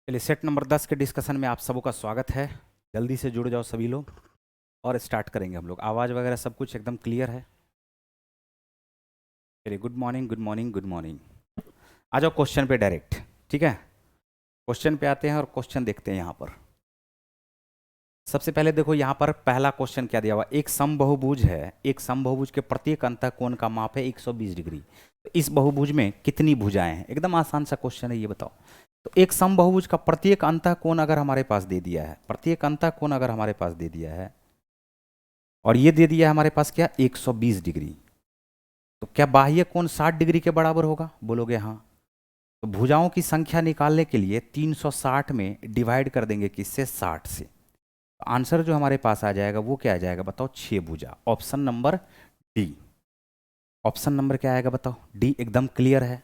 चलिए, set number 10 के discussion में आप सबों का स्वागत है। जल्दी से जुड़ जाओ सभी लोग और स्टार्ट करेंगे हम लोग। आवाज़ वगैरह सब कुछ एकदम क्लियर है। चलिए, good morning good morning good morning. आ जाओ क्वेश्चन पे डायरेक्ट। ठीक है, क्वेश्चन पे आते हैं और क्वेश्चन देखते हैं यहाँ पर। सबसे पहले देखो यहाँ पर पहला क्वेश्चन क्या दिया हुआ। एक समबहुभुज है, एक समबहुभुज के प्रत्येक अंतःकोण का माप है 120 डिग्री। तो इस बहुभुज में कितनी भुजाएं हैं? एकदम आसान सा क्वेश्चन है, ये बताओ। तो एक समबहुभुज का प्रत्येक अंतःकोण अगर हमारे पास दे दिया है, प्रत्येक अंतःकोण अगर हमारे पास दे दिया है और ये दे दिया है हमारे पास क्या, 120 डिग्री, तो क्या बाह्य कोण 60 डिग्री के बराबर होगा? बोलोगे हाँ। तो भुजाओं की संख्या निकालने के लिए 360 में डिवाइड कर देंगे किससे, 60 से। तो आंसर जो हमारे पास आ जाएगा वो क्या आ जाएगा बताओ, 6 भुजा। Option number D. Option number क्या आएगा बताओ, डी एकदम क्लियर है।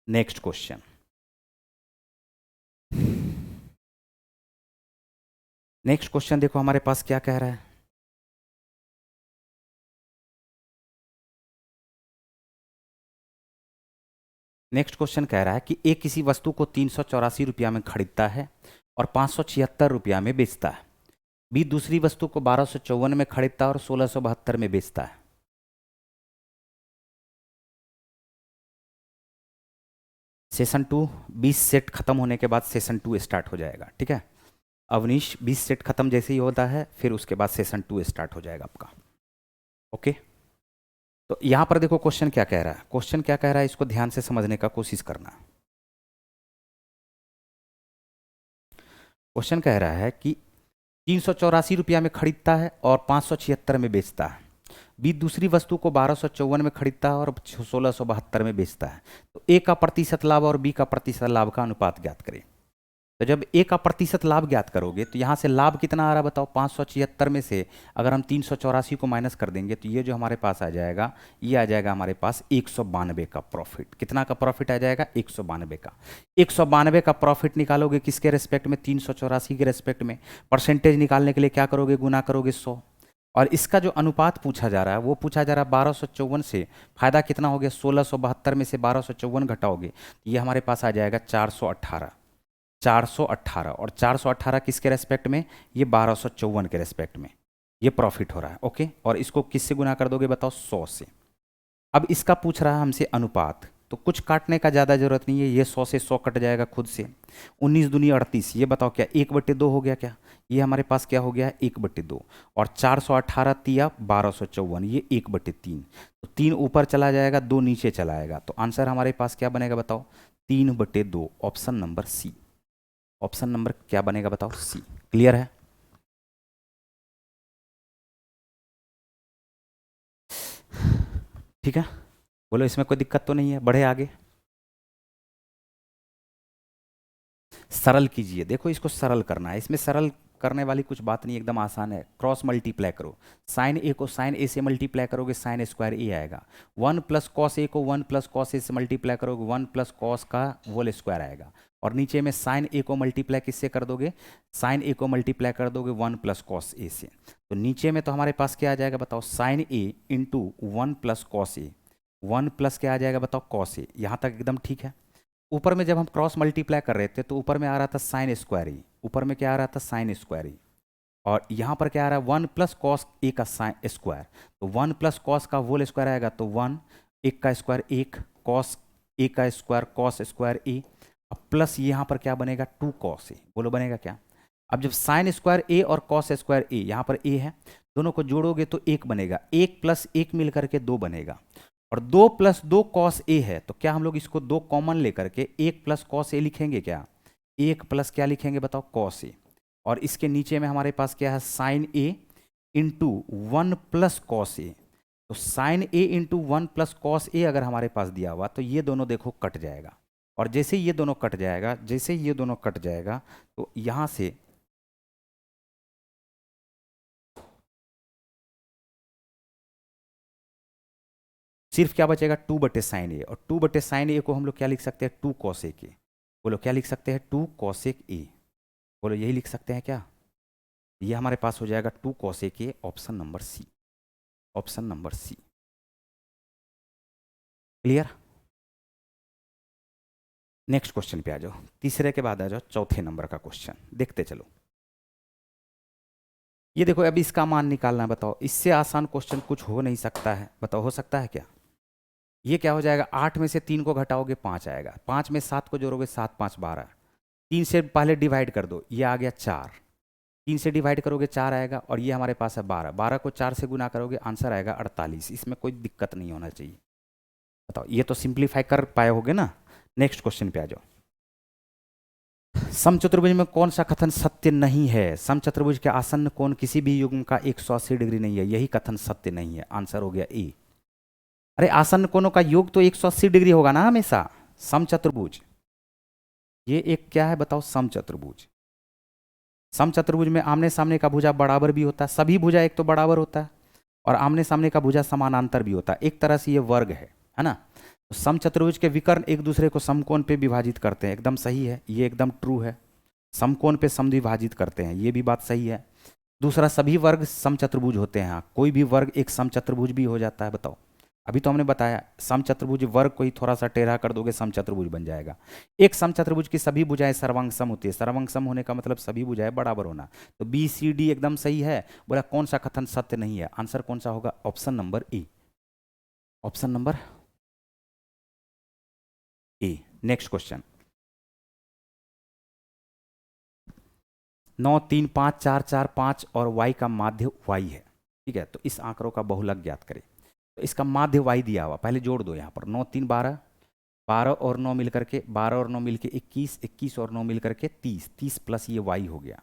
Next question. नेक्स्ट क्वेश्चन देखो हमारे पास क्या कह रहा है। नेक्स्ट क्वेश्चन कह रहा है कि एक किसी वस्तु को 384 रुपया में खरीदता है और 576 रुपया में बेचता है। बी दूसरी वस्तु को 1254 में खरीदता है और 1672 में बेचता है। सेशन 2 20 सेट खत्म होने के बाद सेशन 2 स्टार्ट हो जाएगा। ठीक है अवनीश, 20 सेट खत्म जैसे ही होता है फिर उसके बाद सेशन 2 स्टार्ट हो जाएगा आपका। ओके, तो यहां पर देखो क्वेश्चन क्या कह रहा है। क्वेश्चन क्या कह रहा है इसको ध्यान से समझने का कोशिश करना। क्वेश्चन कह रहा है कि 384 रुपया में खरीदता है और 576 में बेचता है। बी दूसरी वस्तु को 1254 में खरीदता है और 1672 में बेचता है। तो ए का प्रतिशत लाभ और बी का प्रतिशत लाभ का अनुपात ज्ञात करें। तो जब ए का प्रतिशत लाभ ज्ञात करोगे तो यहाँ से लाभ कितना आ रहा है बताओ, 576 में से अगर हम 384 को माइनस कर देंगे तो ये जो हमारे पास आ जाएगा, ये आ जाएगा हमारे पास 192 का प्रॉफिट। कितना का प्रॉफिट आ जाएगा, 192 का। 192 का प्रॉफिट निकालोगे किसके रेस्पेक्ट में, 384 के रेस्पेक्ट में। परसेंटेज निकालने के लिए क्या करोगे, गुना करोगे 100। और इसका जो अनुपात पूछा जा रहा है वो पूछा जा रहा है 1254 से। फायदा कितना हो गया, 1672 में से 1254 घटाओगे तो ये हमारे पास आ जाएगा 418। 418 और 418 किसके रेस्पेक्ट में, ये 1254 के रेस्पेक्ट में ये प्रॉफिट हो रहा है। ओके, और इसको किससे गुना कर दोगे बताओ, 100 से। अब इसका पूछ रहा है हमसे अनुपात, तो कुछ काटने का ज़्यादा जरूरत नहीं है, ये 100 से 100 कट जाएगा खुद से। 19 दूनी 38, ये बताओ क्या 1/2 हो गया क्या? ये हमारे पास क्या हो गया, 1/2। और 418 तिया 1254, ये 1/3। तो 3 ऊपर चला जाएगा, 2 नीचे चला आएगा। तो आंसर हमारे पास क्या बनेगा बताओ, 3/2। Option number C. Option number क्या बनेगा बताओ, सी। क्लियर है? ठीक है, बोलो इसमें कोई दिक्कत तो नहीं है, बढ़े आगे। सरल कीजिए, देखो इसको सरल करना है। इसमें सरल करने वाली कुछ बात नहीं, एकदम आसान है। क्रॉस मल्टीप्लाई करो, साइन ए को साइन ए से मल्टीप्लाई करोगे, साइन स्क्वायर ए आएगा। 1 प्लस कॉस ए को 1 प्लस कॉस ए से मल्टीप्लाई करोगे, 1 प्लस कॉस का होल स्क्वायर आएगा। और नीचे में साइन ए को मल्टीप्लाई किससे कर दोगे, साइन ए को मल्टीप्लाई कर दोगे 1 प्लस कॉस ए से। तो नीचे में तो हमारे पास क्या आ जाएगा बताओ, sign A into 1 plus cos A. 1 plus क्या आ जाएगा बताओ, कॉस ए। यहाँ तक एकदम ठीक है। ऊपर में जब हम क्रॉस मल्टीप्लाई कर रहे थे तो ऊपर में आ रहा था साइन स्क्वायर ई, ऊपर में क्या आ रहा था, साइन स्क्वायर ई। और यहाँ पर क्या आ रहा है, 1 प्लस कॉस ए का साइन स्क्वायर। तो 1 प्लस कॉस का होल स्क्वायर आएगा, तो 1, एक का स्क्वायर 1, कॉस ए का स्क्वायर कॉस स्क्वायर ए। अब प्लस यहाँ पर क्या बनेगा, 2 कॉस ए। बोलो बनेगा क्या? अब जब साइन स्क्वायर ए और कॉस स्क्वायर ए, यहाँ पर ए है, दोनों को जोड़ोगे तो 1 बनेगा। 1 प्लस 1 मिल करके 2 बनेगा। और 2 प्लस 2 कॉस ए है, तो क्या हम लोग इसको 2 कॉमन लेकर के 1 प्लस कॉस ए लिखेंगे क्या? 1 प्लस क्या लिखेंगे बताओ, कॉस ए। और इसके नीचे में हमारे पास क्या है, sign A into 1 plus cos A. तो sign A into 1 plus cos A अगर हमारे पास दिया हुआ तो ये दोनों देखो कट जाएगा। और जैसे ही ये दोनों कट जाएगा, जैसे ही ये दोनों कट जाएगा तो यहाँ से सिर्फ क्या बचेगा, 2/साइन ए। और 2/साइन ए को हम लोग क्या लिख सकते हैं, 2 कॉसेक ए। बोलो क्या लिख सकते हैं, 2 कॉसेक ए। बोलो यही लिख सकते हैं क्या? ये हमारे पास हो जाएगा 2 cosec A. Option number C. Option number C. Clear? Next question पे आ जाओ, तीसरे के बाद आ जाओ चौथे नंबर का क्वेश्चन, देखते चलो। ये देखो, अभी इसका मान निकालना है, बताओ इससे आसान क्वेश्चन कुछ हो नहीं सकता है, बताओ हो सकता है क्या? ये क्या हो जाएगा, 8 में से 3 को घटाओगे 5 आएगा, 5 में 7 को जोड़ोगे 7 5 12, 3 से पहले डिवाइड कर दो, ये आ गया 4, 3 से डिवाइड करोगे 4 आएगा, और ये हमारे पास है 12, 12 को 4 से गुना करोगे आंसर आएगा 48, इसमें कोई दिक्कत नहीं होना चाहिए। बताओ, ये तो सिंप्लीफाई कर पाए होगे ना। नेक्स्ट क्वेश्चन पे आ जाओ। समचतुर्भुज में कौन सा कथन सत्य नहीं है? समचतुर्भुज के आसन्न कोण किसी भी युग्म का 180 डिग्री नहीं है, यही कथन सत्य नहीं है, आंसर हो गया ए। अरे आसन्न कोणों का योग तो 180 डिग्री होगा ना हमेशा। समचतुर्भुज, ये एक क्या है बताओ, समचतुर्भुज। समचतुर्भुज में आमने सामने का भुजा बराबर भी होता है, सभी भुजा एक तो बराबर होता है, और आमने सामने का भुजा समानांतर भी होता है, एक तरह से ये वर्ग है ना। तो समचतुर्भुज के विकर्ण एक दूसरे को समकोण पे विभाजित करते हैं, एकदम सही है, ये एकदम ट्रू है। समकोण पे समद्विभाजित करते हैं, ये भी बात सही है। दूसरा, सभी वर्ग समचतुर्भुज होते हैं, कोई भी वर्ग एक समचतुर्भुज भी हो जाता है, बताओ। अभी तो हमने बताया समचतुर्भुज वर्ग को ही थोड़ा सा टेढ़ा कर दोगे समचतुर्भुज बन जाएगा। एक समचतुर्भुज की सभी भुजाएं सर्वांग सम होती है, सर्वांग सम होने का मतलब सभी भुजाएं बराबर होना, तो बी सी डी एकदम सही है। बोला कौन सा कथन सत्य नहीं है, आंसर कौन सा होगा, option number A, option number A. Next question, 9 3 5 4 4 5 और y का माध्य y है, ठीक है। तो इस आंकड़ों का बहुलक ज्ञात करें। तो इसका माध्य y दिया हुआ, पहले जोड़ दो यहाँ पर, 9 3 12, 12 और 9 मिलकर के 12 और 9 मिलकर 21, 21 और 9 मिलकर के 30, 30 प्लस ये y हो गया,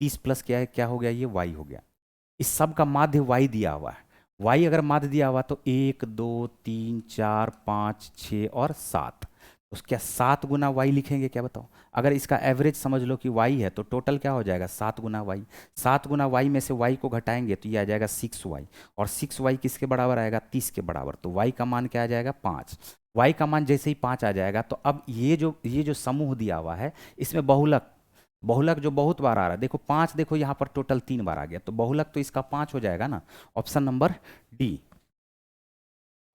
30 प्लस क्या है, क्या हो गया, ये y हो गया। इस सब का माध्य y दिया हुआ है, y अगर माध्य दिया हुआ तो 1 2 3 4 5 6 और 7, तो क्या 7 गुना y लिखेंगे क्या, बताओ। अगर इसका एवरेज समझ लो कि y है, तो टोटल क्या हो जाएगा, 7 गुना y। 7 गुना y में से y को घटाएंगे तो ये आ जाएगा 6y, और 6y किसके बराबर आएगा, 30 के बराबर, तो y का मान क्या आ जाएगा, 5। y का मान जैसे ही 5 आ जाएगा, तो अब ये जो समूह दिया हुआ है, इसमें बहुलक, बहुलक जो बहुत बार आ रहा है, देखो 5, देखो यहाँ पर टोटल 3 बार आ गया, तो बहुलक तो इसका 5 हो जाएगा ना। Option number D,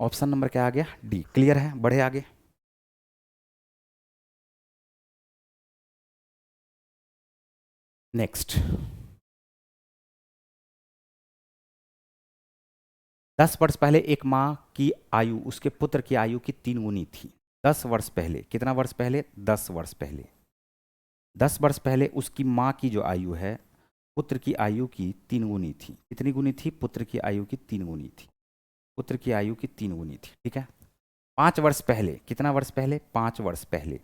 option number क्या आ गया, डी। क्लियर है, बढ़े आगे। नेक्स्ट, 10 वर्ष पहले एक माँ की आयु उसके पुत्र की आयु की 3 गुनी थी। 10 वर्ष पहले, कितना वर्ष पहले, 10 वर्ष पहले, 10 वर्ष पहले उसकी माँ की जो आयु है पुत्र की आयु की 3 गुनी थी। कितनी गुनी थी, पुत्र की आयु की 3 गुनी थी, पुत्र की आयु की 3 गुनी थी, ठीक है। 5 वर्ष पहले, कितना वर्ष पहले, 5 वर्ष पहले,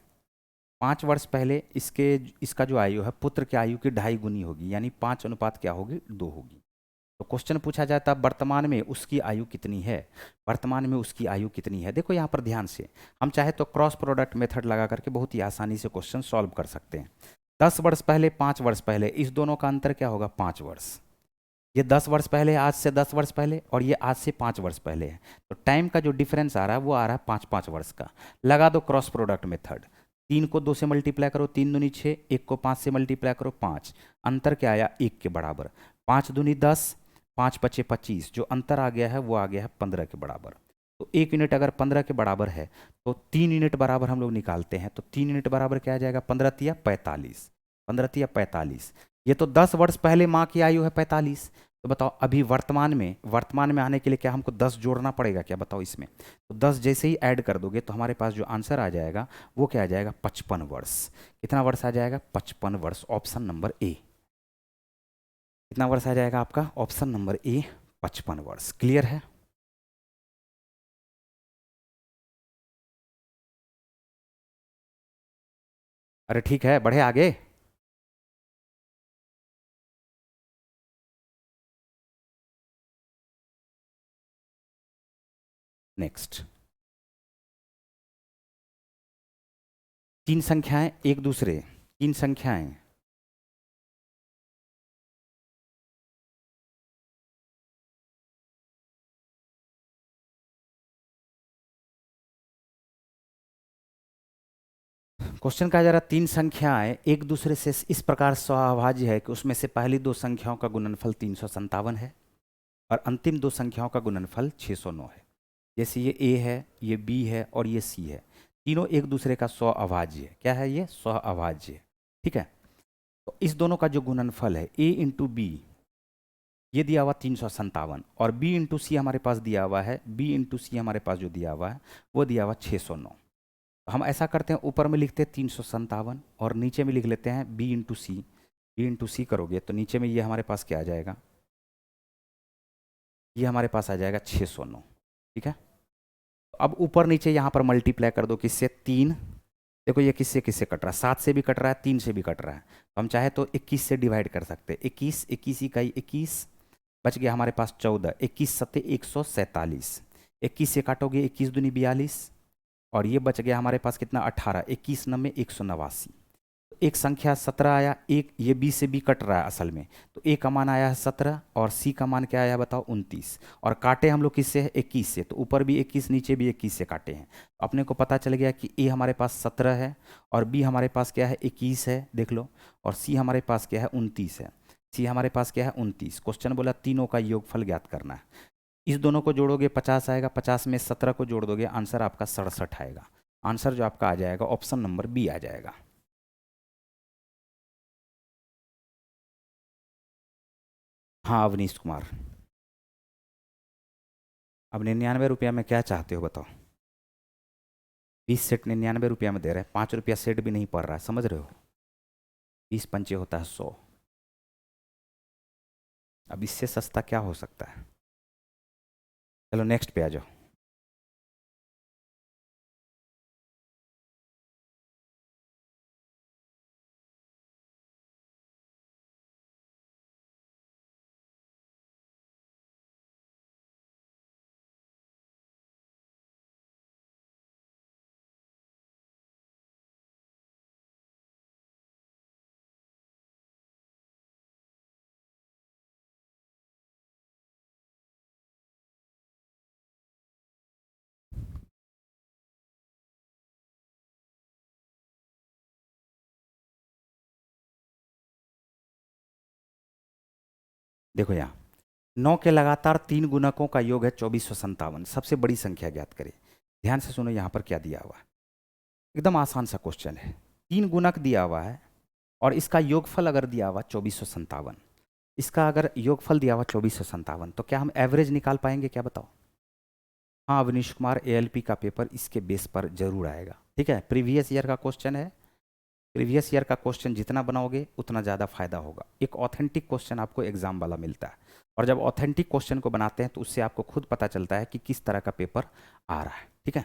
5 वर्ष पहले इसका जो आयु है पुत्र की आयु की 2.5 गुनी होगी, यानी 5 अनुपात क्या होगी, 2 होगी। तो क्वेश्चन पूछा जाता है वर्तमान में उसकी आयु कितनी है, वर्तमान में उसकी आयु कितनी है। देखो यहाँ पर ध्यान से, हम चाहे तो क्रॉस प्रोडक्ट मेथड लगा करके बहुत ही आसानी से क्वेश्चन सॉल्व कर सकते हैं। 10 वर्ष पहले, 5 वर्ष पहले, इस दोनों का अंतर क्या होगा, 5 वर्ष। ये 10 वर्ष पहले, आज से 10 वर्ष पहले, और ये आज से 5 वर्ष पहले है, तो टाइम का जो डिफरेंस आ रहा है वो आ रहा है 5-5 वर्ष का। लगा दो क्रॉस प्रोडक्ट मेथड, 3 को 2 से मल्टीप्लाई करो, 3 दूनी 6, 1 को 5 से मल्टीप्लाई करो 5, अंतर क्या आया, 1 के बराबर, 5 दूनी 10, 5 पचे 25, जो अंतर आ गया है वो आ गया है 15 के बराबर। तो 1 यूनिट अगर 15 के बराबर है तो 3 यूनिट बराबर हम लोग निकालते हैं, तो 3 यूनिट बराबर क्या आ जाएगा, 15 तिया 45, 15 तिया 45। ये तो 10 वर्ष पहले माँ की आयु है 45, तो बताओ अभी वर्तमान में आने के लिए क्या हमको 10 जोड़ना पड़ेगा क्या, बताओ इसमें। तो 10 जैसे ही ऐड कर दोगे तो हमारे पास जो आंसर आ जाएगा वो क्या आ जाएगा, 55 वर्ष। कितना वर्ष आ जाएगा, 55 वर्ष, ऑप्शन नंबर ए। कितना वर्ष आ जाएगा आपका, ऑप्शन नंबर ए, 55 वर्ष। क्लियर है। अरे ठीक है, बढ़े आगे। नेक्स्ट, 3 संख्याएं एक दूसरे, 3 संख्याएं क्वेश्चन कहा जा रहा, 3 संख्याएं एक दूसरे से इस प्रकार सौभाज्य है कि उसमें से पहली 2 संख्याओं का गुणनफल 357 है और अंतिम 2 संख्याओं का गुणनफल 609 है। जैसे ये ए है, ये बी है और ये सी है। तीनों एक दूसरे का स्व अभाज्य। क्या है ये? स्व अभाज्य। ठीक है, तो इस दोनों का जो गुणनफल है a इंटू बी, ये दिया हुआ 357, और b इंटू सी हमारे पास दिया हुआ है, b इंटू सी हमारे पास जो दिया हुआ है वो दिया हुआ 609। तो हम ऐसा करते हैं, ऊपर में लिखते हैं 357 और नीचे में लिख लेते हैं b इंटू सी। b इंटू सी करोगे तो नीचे में ये हमारे पास क्या आ जाएगा? ये हमारे पास आ जाएगा 609। ठीक है, तो अब ऊपर नीचे यहाँ पर मल्टीप्लाई कर दो, किससे? 3। देखो ये किससे किससे कट रहा है, 7 से भी कट रहा है, 3 से भी कट रहा है, तो हम चाहे तो 21 से डिवाइड कर सकते हैं। 21, 21 इकाई 21, बच गया हमारे पास 14। 21 सत्ते 147, 21 से काटोगे 21 दूनी 42, और ये बच गया हमारे पास कितना? 18। 21 नब्बे 189। एक संख्या 17 आया, एक ये बी से बी कट रहा है असल में, तो ए का मान आया है 17 और सी का मान क्या आया बताओ? 29। और काटे हम लोग किससे है? 21 से, तो ऊपर भी 21 नीचे भी 21 से काटे हैं, तो अपने को पता चल गया कि ए हमारे पास 17 है और बी हमारे पास क्या है? 21 है, देख लो, और सी हमारे पास क्या है? 29 है। सी हमारे पास क्या है? 29। क्वेश्चन बोला तीनों का योगफल ज्ञात करना है। इस दोनों को जोड़ोगे 50 आएगा, 50 में 17 को जोड़ दोगे, आंसर आपका 67 आएगा। आंसर जो आपका आ जाएगा ऑप्शन नंबर बी आ जाएगा। हाँ अवनीश कुमार, अब 99 रुपया में क्या चाहते हो बताओ? 20 सेट 99 रुपया में दे रहे हैं, 5 रुपया सेट भी नहीं पड़ रहा है, समझ रहे हो? 20 पंचे होता है 100। अब इससे सस्ता क्या हो सकता है? चलो नेक्स्ट पे आ जाओ। देखो यहाँ 9 के लगातार 3 गुणकों का योग है 2457, सबसे बड़ी संख्या ज्ञात करें। ध्यान से सुनो यहाँ पर क्या दिया हुआ है, एकदम आसान सा क्वेश्चन है। 3 गुणक दिया हुआ है और इसका योगफल अगर दिया हुआ 2457, इसका अगर योगफल दिया हुआ 2457, तो क्या हम एवरेज निकाल पाएंगे क्या बताओ? हाँ अवनीश कुमार, एएलपी का पेपर इसके बेस पर जरूर आएगा। ठीक है, प्रीवियस ईयर का क्वेश्चन है, प्रीवियस ईयर का क्वेश्चन जितना बनाओगे उतना ज़्यादा फायदा होगा। एक ऑथेंटिक क्वेश्चन आपको एग्जाम वाला मिलता है, और जब ऑथेंटिक क्वेश्चन को बनाते हैं तो उससे आपको खुद पता चलता है कि किस तरह का पेपर आ रहा है। ठीक है,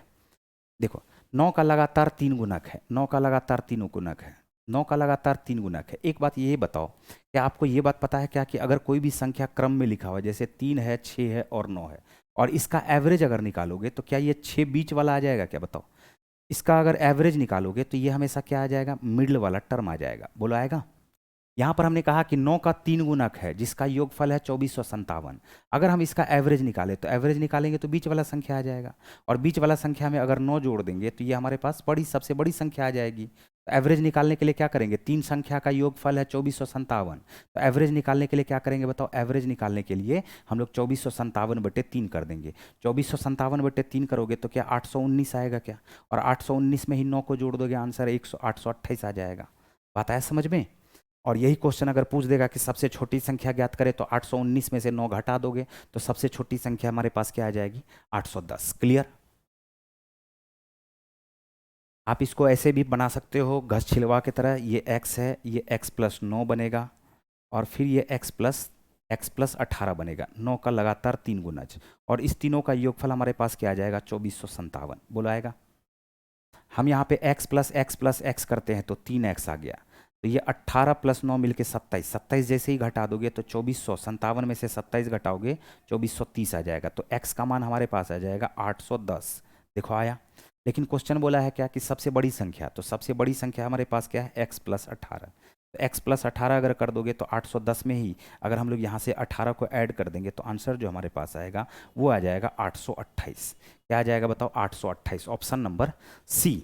देखो 9 का लगातार 3 गुणक है, 9 का लगातार 3 गुणक है, 9 का लगातार 3 गुणक है। एक बात ये बताओ, क्या आपको ये बात पता है क्या कि अगर कोई भी संख्या क्रम में लिखा हुआ है, जैसे 3 है, 6 है और 9 है, और इसका एवरेज अगर निकालोगे तो क्या ये 6 बीच वाला आ जाएगा क्या बताओ? इसका अगर एवरेज निकालोगे तो ये हमेशा क्या आ जाएगा? मिडल वाला टर्म आ जाएगा। बोलो आएगा? यहाँ पर हमने कहा कि 9 का 3 गुणक है जिसका योगफल है 2457। अगर हम इसका एवरेज निकालें तो एवरेज निकालेंगे तो बीच वाला संख्या आ जाएगा, और बीच वाला संख्या में अगर 9 जोड़ देंगे तो ये हमारे पास बड़ी सबसे बड़ी संख्या आ जाएगी। तो एवरेज निकालने के लिए क्या करेंगे? 3 संख्या का योगफल है 2457, तो एवरेज निकालने के लिए क्या करेंगे बताओ? एवरेज निकालने के लिए हम लोग 2457/3 कर देंगे। 2457/3 करोगे तो क्या 819 आएगा क्या? और 819 में ही 9 को जोड़ दोगे, आंसर 828 आ जाएगा। बात आया समझ में? और यही क्वेश्चन अगर पूछ देगा कि सबसे छोटी संख्या ज्ञात करें, तो 819 में से 9 घटा दोगे तो सबसे छोटी संख्या हमारे पास क्या आ जाएगी? 810। क्लियर? आप इसको ऐसे भी बना सकते हो घस छिलवा की तरह, ये x है, ये x+9 बनेगा, और फिर ये x+18 बनेगा। 9 का लगातार 3 गुणज, और इस तीनों का योगफल हमारे पास क्या आ जाएगा? 2457। बोलो आएगा? हम यहाँ पे x+x+x करते हैं तो 3x आ गया, तो ये 18+9 मिलके 27, 27 जैसे ही घटा दोगे तो 2457 में से 27 घटाओगे 2430 आ जाएगा, तो x का मान हमारे पास आ जाएगा 810। देखो आया? लेकिन क्वेश्चन बोला है क्या कि सबसे बड़ी संख्या, तो सबसे बड़ी संख्या हमारे पास क्या है? x+18। तो x+18 अगर कर दोगे तो 810 में ही अगर हम लोग यहाँ से 18 को ऐड कर देंगे तो आंसर जो हमारे पास आएगा वो आ जाएगा 828। क्या आ जाएगा बताओ? 828। Option number C.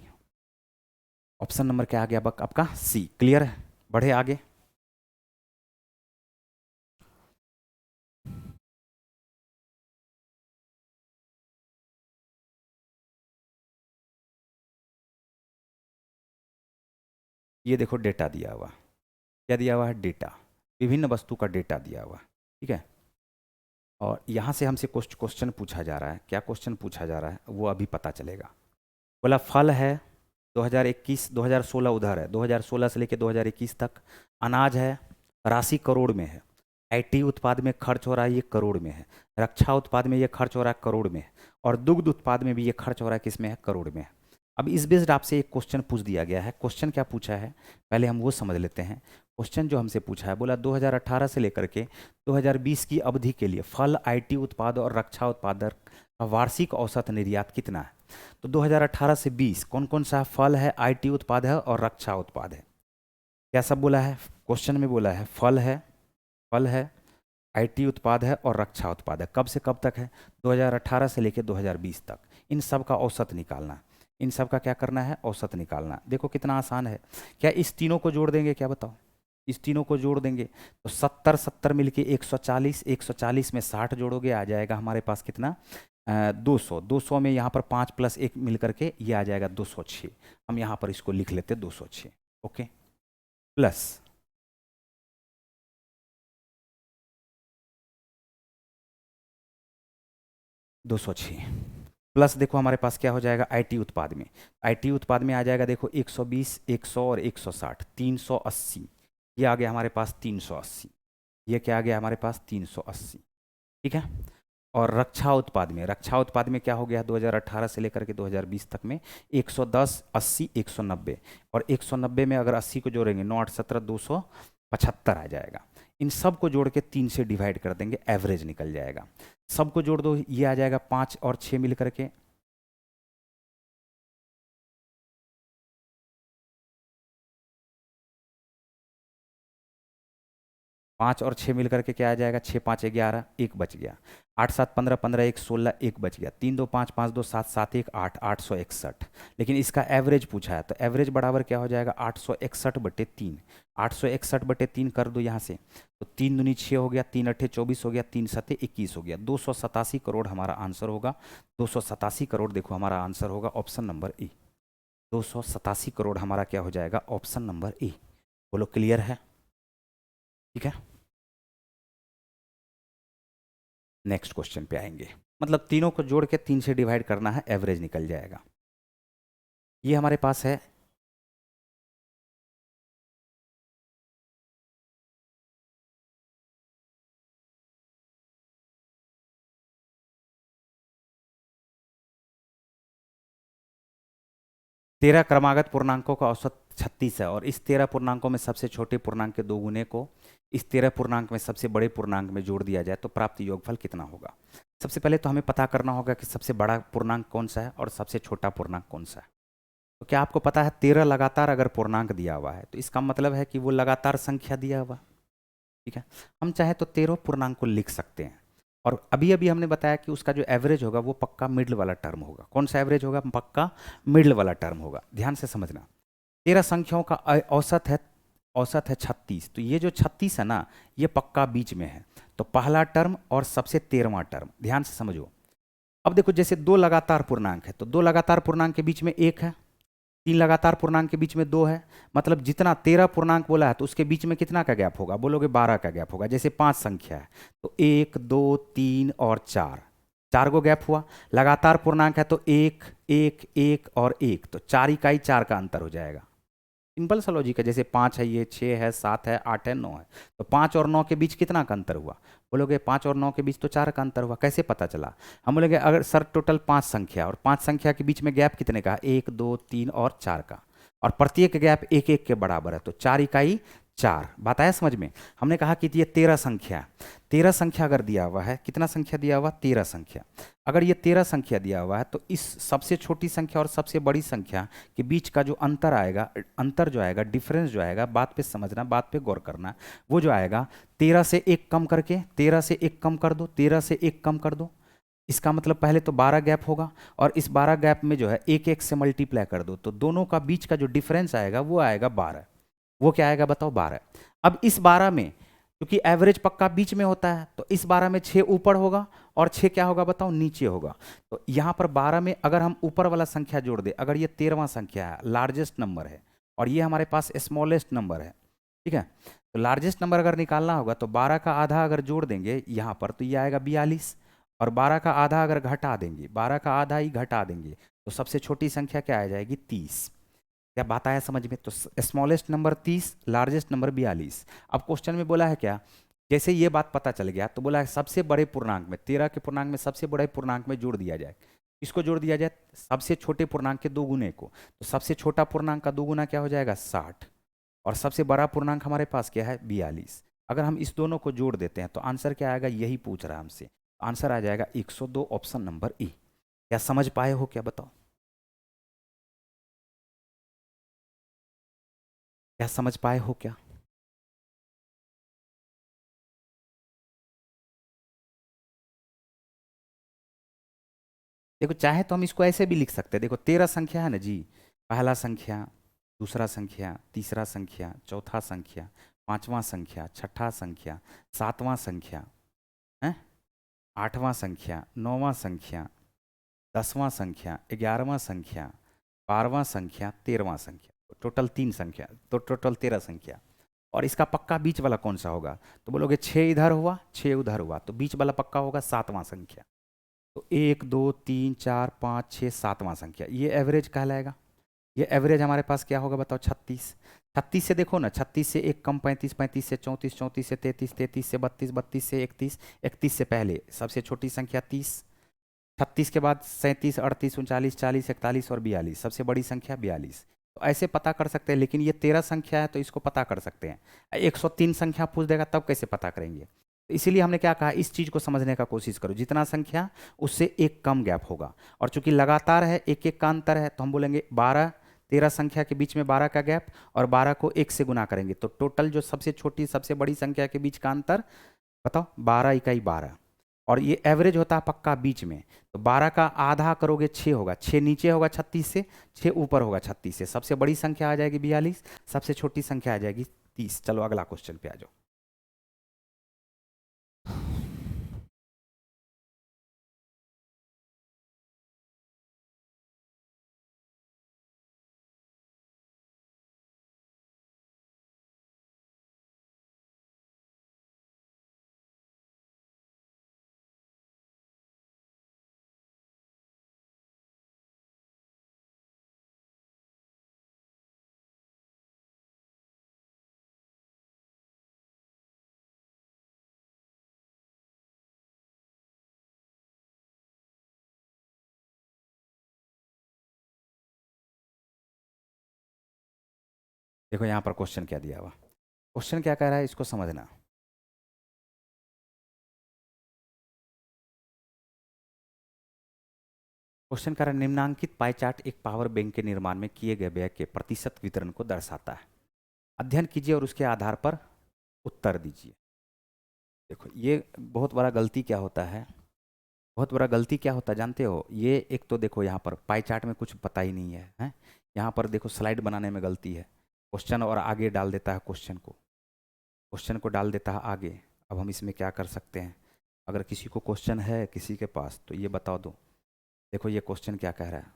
Option number क्या आ गया आपका? सी। क्लियर है? बढ़े आगे। ये देखो डेटा दिया हुआ, क्या दिया हुआ है, डेटा, विभिन्न वस्तु का डेटा दिया हुआ, ठीक है। और यहाँ से हमसे कुछ क्वेश्चन पूछा जा रहा है, क्या क्वेश्चन पूछा जा रहा है वो अभी पता चलेगा। बोला फल है 2021 2016 उधर है, 2016 से लेकर 2021 तक। अनाज है, राशि करोड़ में है। आईटी उत्पाद में खर्च हो रहा है, ये करोड़ में है। रक्षा उत्पाद में ये खर्च हो रहा है, करोड़ में है। और दुग्ध उत्पाद में भी ये खर्च हो रहा है, किस में है, करोड़ में है। अब इस बेस्ड आपसे एक क्वेश्चन पूछ दिया गया है। क्वेश्चन क्या पूछा है पहले हम वो समझ लेते हैं। क्वेश्चन जो हमसे पूछा है, बोला 2018 से लेकर के 2020 की अवधि के लिए फल, आईटी उत्पाद और रक्षा उत्पाद का वार्षिक औसत निर्यात कितना है। तो 2018 से 20 कौन कौन सा फल है, आईटी उत्पाद है और रक्षा उत्पाद है। क्या सब बोला है क्वेश्चन में, बोला है फल है, आईटी उत्पाद है और रक्षा उत्पाद है। कब से कब तक है, 2018 से लेकर 2020 तक। इन सब का औसत निकालना, इन सब का क्या करना है, औसत निकालना। देखो कितना आसान है। क्या इस तीनों को जोड़ देंगे, क्या बताओ, इस तीनों को जोड़ देंगे तो 70 70 मिलके 140, 140 में 60 जोड़ोगे आ जाएगा हमारे पास कितना, 200। 200 में यहाँ पर 5 + 1 मिल करके ये आ जाएगा 206। हम यहाँ पर इसको लिख लेते 206, ओके। प्लस 206 प्लस देखो हमारे पास क्या हो जाएगा आईटी उत्पाद में। आईटी उत्पाद में आ जाएगा देखो 120, 100 और 160, 380। ये आ गया हमारे पास 380। ये क्या आ गया हमारे पास 380, ठीक है। और रक्षा उत्पाद में क्या हो गया 2018 से लेकर के 2020 तक में 110, 80, 190। और 190 में अगर 80 को जोड़ेंगे 9 8 17 275 आ जाएगा। इन सब को जोड़ के 3 से डिवाइड कर देंगे, एवरेज निकल जाएगा। सबको जोड़ दो, ये आ जाएगा 5 और 6 मिल करके 5 और 6 मिल करके क्या आ जाएगा, 6 5 11, 1 बच गया। 8 7 15, 15 1 16, 1 बच गया। 3 2 5, 5 2 7, 7 1 8, 861। लेकिन इसका एवरेज पूछा है तो एवरेज बराबर क्या हो जाएगा 861/3। 861/3 कर दो यहाँ से तो 3 दूनी 6 हो गया, 3 8 24 हो गया, 3 7 21 हो गया। 287 करोड़ हमारा आंसर होगा। 287 करोड़ देखो हमारा आंसर होगा ऑप्शन नंबर ए। 287 करोड़ हमारा क्या हो जाएगा, ऑप्शन नंबर ए। बोलो क्लियर है, ठीक है। नेक्स्ट क्वेश्चन पे आएंगे। मतलब तीनों को जोड़ के 3 से डिवाइड करना है, एवरेज निकल जाएगा। ये हमारे पास है तेरह क्रमागत पूर्णांकों का औसत 36 है और इस 13 पूर्णांकों में सबसे छोटे पूर्णांक के 2 गुने को इस 13 पूर्णांक में सबसे बड़े पूर्णांक में जोड़ दिया जाए तो प्राप्त योगफल कितना होगा। सबसे पहले तो हमें पता करना होगा कि सबसे बड़ा पूर्णांक कौन सा है और सबसे छोटा पूर्णांक कौन सा है। तो क्या आपको पता है 13 लगातार अगर पूर्णांक दिया हुआ है तो इसका मतलब है कि वो लगातार संख्या दिया हुआ, ठीक है। हम चाहे तो 13 पूर्णांक को लिख सकते हैं और अभी अभी हमने बताया कि उसका जो एवरेज होगा वो पक्का मिडल वाला टर्म होगा। कौन सा एवरेज होगा, पक्का मिडल वाला टर्म होगा। ध्यान से समझना, 13 संख्याओं का औसत है 36। तो ये जो 36 है ना ये पक्का बीच में है। तो पहला टर्म और सबसे 13वां टर्म, ध्यान से समझो। अब देखो जैसे 2 लगातार पूर्णांक है तो 2 लगातार पूर्णांक के बीच में 1 है, 3 लगातार पूर्णांक के बीच में 2 है। मतलब जितना 13 पूर्णांक बोला है तो उसके बीच में कितना का गैप होगा, बोलोगे 12 का गैप होगा। जैसे 5 संख्या है तो 1 2 3 और 4, 4 को गैप हुआ। लगातार पूर्णांक है तो 1 1 1 और 1, तो 4 इकाई 4 का अंतर हो जाएगा। सिंपल सा लॉजिक है। जैसे 5 है, ये 6 है, 7 है, 8 है, 9 है, तो 5 और 9 के बीच कितना का अंतर हुआ, बोलोगे 5 और 9 के बीच तो 4 का अंतर हुआ। कैसे पता चला, हम बोलेंगे अगर सर टोटल 5 संख्या और 5 संख्या के बीच में गैप कितने का, 1 2 3 और 4 का, और प्रत्येक गैप 1 1 के बराबर है तो 4 इकाई 4। बात आया समझ में। हमने कहा कि ये 13 संख्या, 13 संख्या अगर दिया हुआ है, कितना संख्या दिया हुआ, 13 संख्या। अगर ये 13 संख्या दिया हुआ है तो इस सबसे छोटी संख्या और सबसे बड़ी संख्या के बीच का जो अंतर आएगा, अंतर जो आएगा, डिफरेंस जो आएगा, बात पे समझना, बात पे गौर करना, वो जो आएगा 13 से 1 कम करके, 13 से 1 कम कर दो, 13 से 1 कम कर दो। इसका मतलब पहले तो 12 गैप होगा और इस 12 गैप में जो है 1 1 से मल्टीप्लाई कर दो तो दोनों का बीच का जो डिफरेंस आएगा वो आएगा 12। वो क्या आएगा बताओ, 12। अब इस 12 में क्योंकि एवरेज पक्का बीच में होता है तो इस 12 में 6 ऊपर होगा और 6 क्या होगा बताओ, नीचे होगा। तो यहाँ पर 12 में अगर हम ऊपर वाला संख्या जोड़ दे, अगर ये 13वां संख्या है, लार्जेस्ट नंबर है, और ये हमारे पास स्मॉलेस्ट नंबर है, ठीक है। तो लार्जेस्ट नंबर अगर निकालना होगा तो 12 का आधा अगर जोड़ देंगे यहाँ पर तो ये आएगा 42, और 12 का आधा अगर घटा देंगे, 12 का आधा ही घटा देंगे तो सबसे छोटी संख्या क्या आ जाएगी, 30। क्या बात आया समझ में? तो स्मॉलेस्ट नंबर 30, लार्जेस्ट नंबर 42। अब क्वेश्चन में बोला है क्या, जैसे ये बात पता चल गया तो बोला है सबसे बड़े पूर्णांक में, 13 के पूर्णांक में सबसे बड़े पूर्णांक में जोड़ दिया जाए। इसको जोड़ दिया जाए सबसे छोटे पूर्णांक के 2 गुने को, तो सबसे छोटा पूर्णांक का 2 गुना क्या हो जाएगा, 60, और सबसे बड़ा पूर्णांक हमारे पास क्या है, 42। अगर हम इस दोनों को जोड़ देते हैं तो आंसर क्या आएगा, यही पूछ रहा है हमसे। आंसर आ जाएगा 102, ऑप्शन नंबर ई। क्या समझ पाए हो, क्या बताओ, क्या समझ पाए हो क्या? देखो चाहे तो हम इसको ऐसे भी लिख सकते हैं, देखो 13 संख्या है ना जी, पहला संख्या, दूसरा संख्या, तीसरा संख्या, चौथा संख्या, पांचवा संख्या, छठा संख्या, सातवां संख्या है, आठवां संख्या, नौवां संख्या, 10वां संख्या, 11वां संख्या, 12वां संख्या, 13वां संख्या, टोटल 3 संख्या, तो टोटल 13 संख्या। और इसका पक्का बीच वाला कौन सा होगा, तो बोलोगे 6 इधर हुआ 6 उधर हुआ, तो बीच वाला पक्का होगा 7वां संख्या। तो 1 2 3 4 5 6 7वां संख्या, ये एवरेज कहलाएगा। ये एवरेज हमारे पास क्या होगा बताओ, 36। 36 से देखो ना, 36 से एक कम 35, 35 से 34, 34 से 33, 33 से 32, 32 से 31, 31 से पहले सबसे छोटी संख्या 30, 36 के बाद 37, 38, 39, 40, 41 और 42, सबसे बड़ी संख्या 42। तो ऐसे पता कर सकते हैं, लेकिन ये 13 संख्या है तो इसको पता कर सकते हैं। 103 संख्या पूछ देगा तब कैसे पता करेंगे? तो इसीलिए हमने क्या कहा, इस चीज़ को समझने का कोशिश करो, जितना संख्या उससे एक कम गैप होगा। और चूंकि लगातार है, एक एक का अंतर है, तो हम बोलेंगे 12, 13 संख्या के बीच में 12 का गैप, और 12 को 1 से गुना करेंगे तो टोटल जो सबसे छोटी सबसे बड़ी संख्या के बीच का अंतर बताओ, 12 इकाई 12। और ये एवरेज होता है पक्का बीच में, तो 12 का आधा करोगे 6 होगा, 6 नीचे होगा 36 से, 6 ऊपर होगा 36 से, सबसे बड़ी संख्या आ जाएगी 42, सबसे छोटी संख्या आ जाएगी 30। चलो अगला क्वेश्चन पे आ जाओ। देखो यहाँ पर क्वेश्चन क्या दिया हुआ, क्वेश्चन क्या कह रहा है इसको समझना। क्वेश्चन कह रहा है निम्नांकित पाई चार्ट एक पावर बैंक के निर्माण में किए गए व्यय के प्रतिशत वितरण को दर्शाता है, अध्ययन कीजिए और उसके आधार पर उत्तर दीजिए। देखो ये बहुत बड़ा गलती क्या होता है, बहुत बड़ा गलती क्या होता है जानते हो, ये एक तो देखो यहाँ पर पाई चार्ट में कुछ पता ही नहीं है, हैं? यहाँ पर देखो स्लाइड बनाने में गलती है, क्वेश्चन और आगे डाल देता है, क्वेश्चन को डाल देता है आगे। अब हम इसमें क्या कर सकते हैं, अगर किसी को क्वेश्चन है किसी के पास तो ये बता दो। देखो ये क्वेश्चन क्या कह रहा है,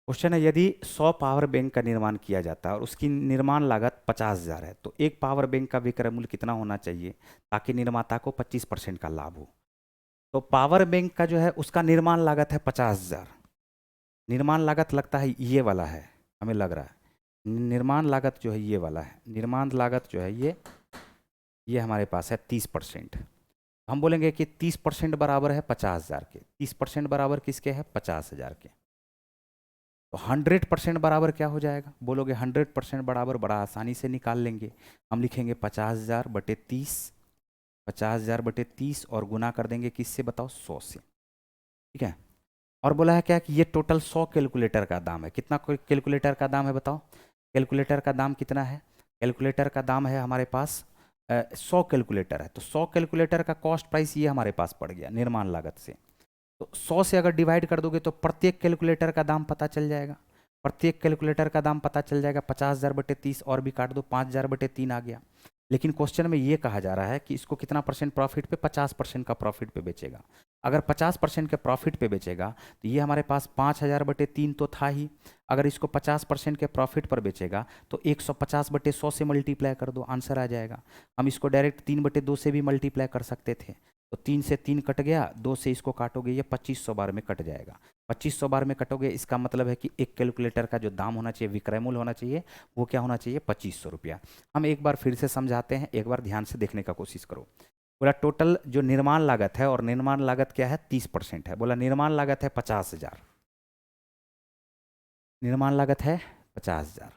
क्वेश्चन है यदि 100 पावर बैंक का निर्माण किया जाता है और उसकी निर्माण लागत 50,000 है तो एक पावर बैंक का विक्रय मूल्य कितना होना चाहिए ताकि निर्माता को 25% का लाभ हो। तो पावर बैंक का जो है उसका निर्माण लागत है 50,000, निर्माण लागत लगता है ये वाला है, हमें लग रहा है निर्माण लागत जो है ये वाला है, निर्माण लागत जो है ये हमारे पास है 30%। हम बोलेंगे कि 30% बराबर है 50,000 के, 30% बराबर किसके है, 50,000 के। तो 100% बराबर क्या हो जाएगा, बोलोगे 100% बराबर बड़ा आसानी से निकाल लेंगे, हम लिखेंगे 50,000 बटे 30, 50,000 बटे 30 और गुना कर देंगे किससे बताओ, 100 से, ठीक है। और बोला है क्या कि ये टोटल 100 कैलकुलेटर का दाम है। कितना कैलकुलेटर का दाम है बताओ? कैलकुलेटर का दाम कितना है? कैलकुलेटर का दाम है हमारे पास 100 कैलकुलेटर है, तो 100 कैलकुलेटर का कॉस्ट प्राइस ये हमारे पास पड़ गया निर्माण लागत से। तो 100 से अगर डिवाइड कर दोगे तो प्रत्येक कैलकुलेटर का दाम पता चल जाएगा। प्रत्येक कैलकुलेटर का दाम पता चल जाएगा। 50,000 बटे 30 और भी काट दो, 5,000 बटे 3 आ गया। लेकिन क्वेश्चन में ये कहा जा रहा है कि इसको कितना परसेंट प्रॉफिट पे? 50% का प्रॉफिट पे बेचेगा। अगर 50% के प्रॉफिट पे बेचेगा तो ये हमारे पास 5,000 बटे 3 तो था ही। अगर इसको 50% के प्रॉफिट पर बेचेगा तो 150 बटे 100 से मल्टीप्लाई कर दो, आंसर आ जाएगा। हम इसको डायरेक्ट 3 बटे 2 से भी मल्टीप्लाई कर सकते थे। तो 3 से 3 कट गया, 2 से इसको काटोगे ये 2500 बार में कट जाएगा। 2500 बार में कटोगे, इसका मतलब है कि एक कैलकुलेटर का जो दाम होना चाहिए, विक्रय मूल्य होना चाहिए, वो क्या होना चाहिए? 2500 रुपया। हम एक बार फिर से समझाते हैं, एक बार ध्यान से देखने का कोशिश करो। बोला टोटल जो निर्माण लागत है, और निर्माण लागत क्या है? 30% है। बोला निर्माण लागत है 50,000, निर्माण लागत है 50,000,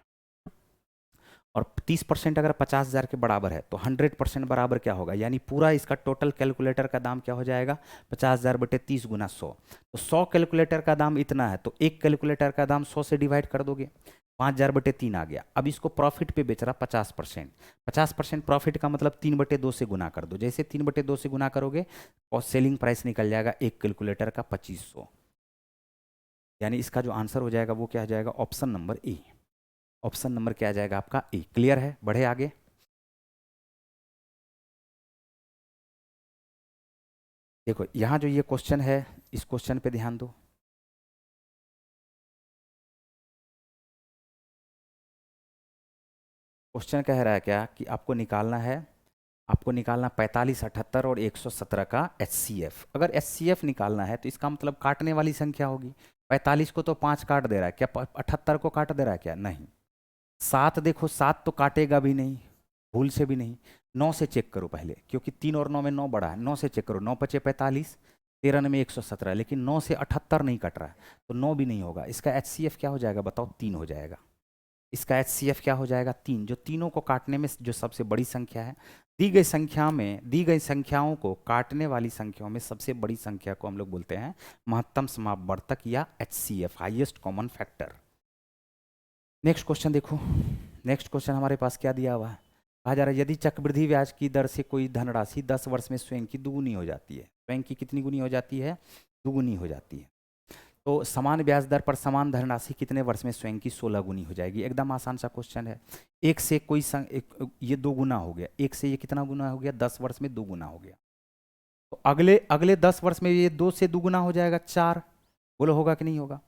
और 30% अगर 50,000 के बराबर है तो 100% बराबर क्या होगा? यानी पूरा इसका टोटल कैलकुलेटर का दाम क्या हो जाएगा? 50,000 बटे 30 गुना 100। तो 100 कैलकुलेटर का दाम इतना है, तो एक कैलकुलेटर का दाम 100 से डिवाइड कर दोगे, 5,000 बटे 3 आ गया। अब इसको प्रॉफिट पे बेच रहा 50%। 50% प्रॉफिट का मतलब 3 बटे 2 से गुना कर दो। जैसे 3 बटे 2 से गुना करोगे और सेलिंग प्राइस निकल जाएगा एक कैलकुलेटर का 2500। यानी इसका जो आंसर हो जाएगा वो क्या हो जाएगा? Option number A. Option number क्या आ जाएगा आपका? ए। क्लियर है? बढ़े आगे। देखो यहाँ जो ये क्वेश्चन है, इस क्वेश्चन पे ध्यान दो। क्वेश्चन कह रहा है क्या कि आपको निकालना है, आपको निकालना 45, 78 और 117 का HCF। अगर HCF निकालना है तो इसका मतलब काटने वाली संख्या होगी। 45 को तो 5 काट दे रहा है क्या? 78 को काट दे रहा है क्या? नहीं। 7 देखो, 7 तो काटेगा भी नहीं, भूल से भी नहीं। 9 से चेक करो पहले, क्योंकि 3 और 9 में 9 बड़ा है। 9 से चेक करो, 9 पचे 45, 13 में 117, लेकिन 9 से 78 नहीं कट रहा है, तो 9 भी नहीं होगा। इसका HCF क्या हो जाएगा बताओ? 3 हो जाएगा। इसका HCF क्या हो जाएगा? 3। जो तीनों को काटने में जो सबसे बड़ी संख्या है, दी गई संख्या में, दी गई संख्याओं को काटने वाली संख्याओं में सबसे बड़ी संख्या को हम लोग बोलते हैं महत्तम समापवर्तक या HCF, highest common factor. Next question देखो। नेक्स्ट क्वेश्चन हमारे पास क्या दिया हुआ है? कहा जा रहा है यदि चक्रवृद्धि ब्याज की दर से कोई धनराशि 10 वर्ष में स्वयं की दुगुनी हो जाती है। स्वयं की कितनी गुनी हो जाती है? दुगुनी हो जाती है। तो समान ब्याज दर पर समान धनराशि कितने वर्ष में स्वयं की 16 गुनी हो जाएगी? एकदम आसान सा क्वेश्चन है। एक से कोई ये 2 गुना हो गया, एक से ये कितना गुना हो गया? 10 वर्ष में 2 गुना हो गया। तो अगले अगले 10 वर्ष में ये 2 से 2 गुना हो जाएगा 4। बोलो होगा कि नहीं होगा?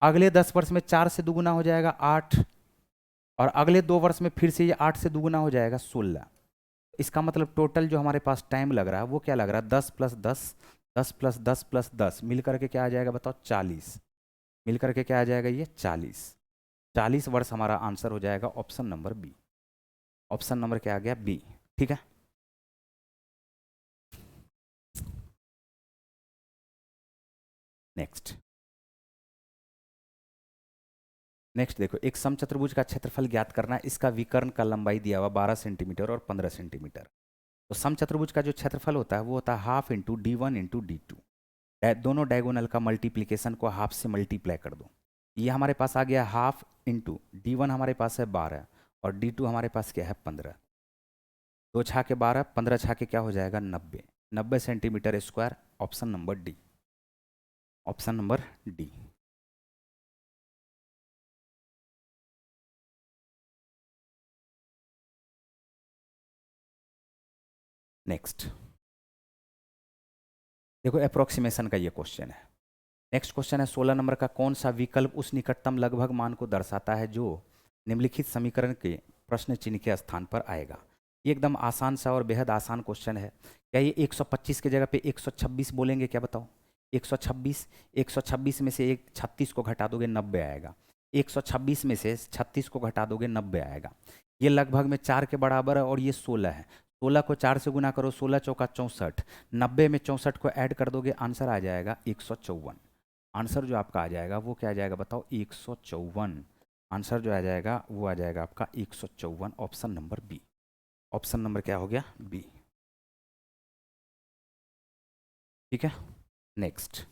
अगले 10 वर्ष में 4 से 2 गुना हो जाएगा 8, और अगले 2 वर्ष में फिर से ये 8 से 2 गुना हो जाएगा 16। इसका मतलब टोटल जो हमारे पास टाइम लग रहा है वो क्या लग रहा है? 10 प्लस 10, 10 प्लस 10 प्लस 10 मिल करके क्या आ जाएगा बताओ? 40। मिल करके क्या आ जाएगा? ये 40। 40 वर्ष हमारा आंसर हो जाएगा option number B. Option number क्या आ गया? बी। ठीक है। नेक्स्ट। नेक्स्ट देखो, एक समचतुर्भुज का क्षेत्रफल ज्ञात करना है। इसका विकर्ण का लंबाई दिया हुआ 12 सेंटीमीटर और 15 सेंटीमीटर। तो समचतुर्भुज का जो क्षेत्रफल होता है वो होता है half into D1 into D2। दोनों डायगोनल का मल्टीप्लीकेशन को हाफ से मल्टीप्लाई कर दो। ये हमारे पास आ गया हाफ इंटू D1 हमारे पास है 12 और D2 हमारे पास क्या है? 15। 2 छाके 12, 15 छाके क्या हो जाएगा? 90। 90 centimetre square. Option number D. Option number D. Next देखो, अप्रोक्सीमेशन का ये क्वेश्चन है। नेक्स्ट क्वेश्चन है 16 नंबर का, कौन सा विकल्प उस निकटतम लगभग मान को दर्शाता है जो निम्नलिखित समीकरण के प्रश्न चिन्ह के स्थान पर आएगा? ये एकदम आसान सा और बेहद आसान क्वेश्चन है। क्या ये 125 की जगह पे 126 बोलेंगे क्या बताओ? 126, 126 में से एक 36 को घटा दोगे 90 आएगा। 126 में से 36 को घटा दोगे 90 आएगा। ये लगभग में 4 के बराबर है और ये 16 है। 16 को 4 से गुना करो, 16 चौका 64, 90 में 64 को ऐड कर दोगे, आंसर आ जाएगा 154। आंसर जो आपका आ जाएगा वो क्या आ जाएगा बताओ? 154। आंसर जो आ जाएगा वो आ जाएगा आपका 154। Option number B. Option number क्या हो गया? बी। ठीक है। नेक्स्ट।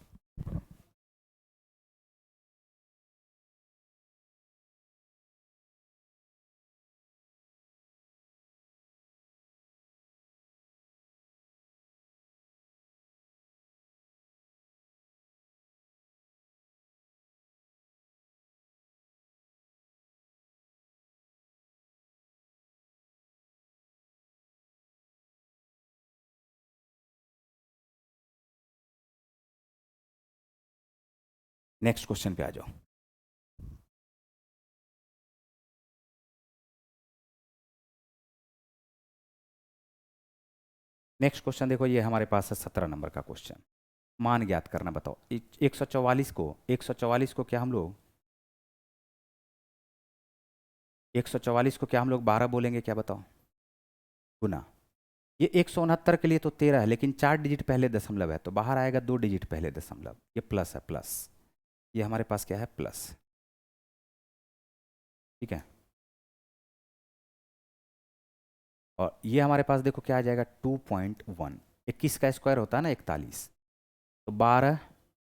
नेक्स्ट क्वेश्चन पे आ जाओ। नेक्स्ट क्वेश्चन देखो, ये हमारे पास है 17 नंबर का क्वेश्चन। मान ज्ञात करना, बताओ 144 को क्या हम लोग 144 को क्या हम लोग 12 बोलेंगे, क्या बताओ? गुना। ये 169 के लिए तो 13 है, लेकिन 4 डिजिट पहले दशमलव है तो बाहर आएगा 2 डिजिट पहले दशमलव। ये प्लस है, प्लस। ये हमारे पास क्या है? प्लस। ठीक है। और ये हमारे पास देखो क्या आ जाएगा? 2.1। 21 का स्क्वायर होता है ना 41। तो 12,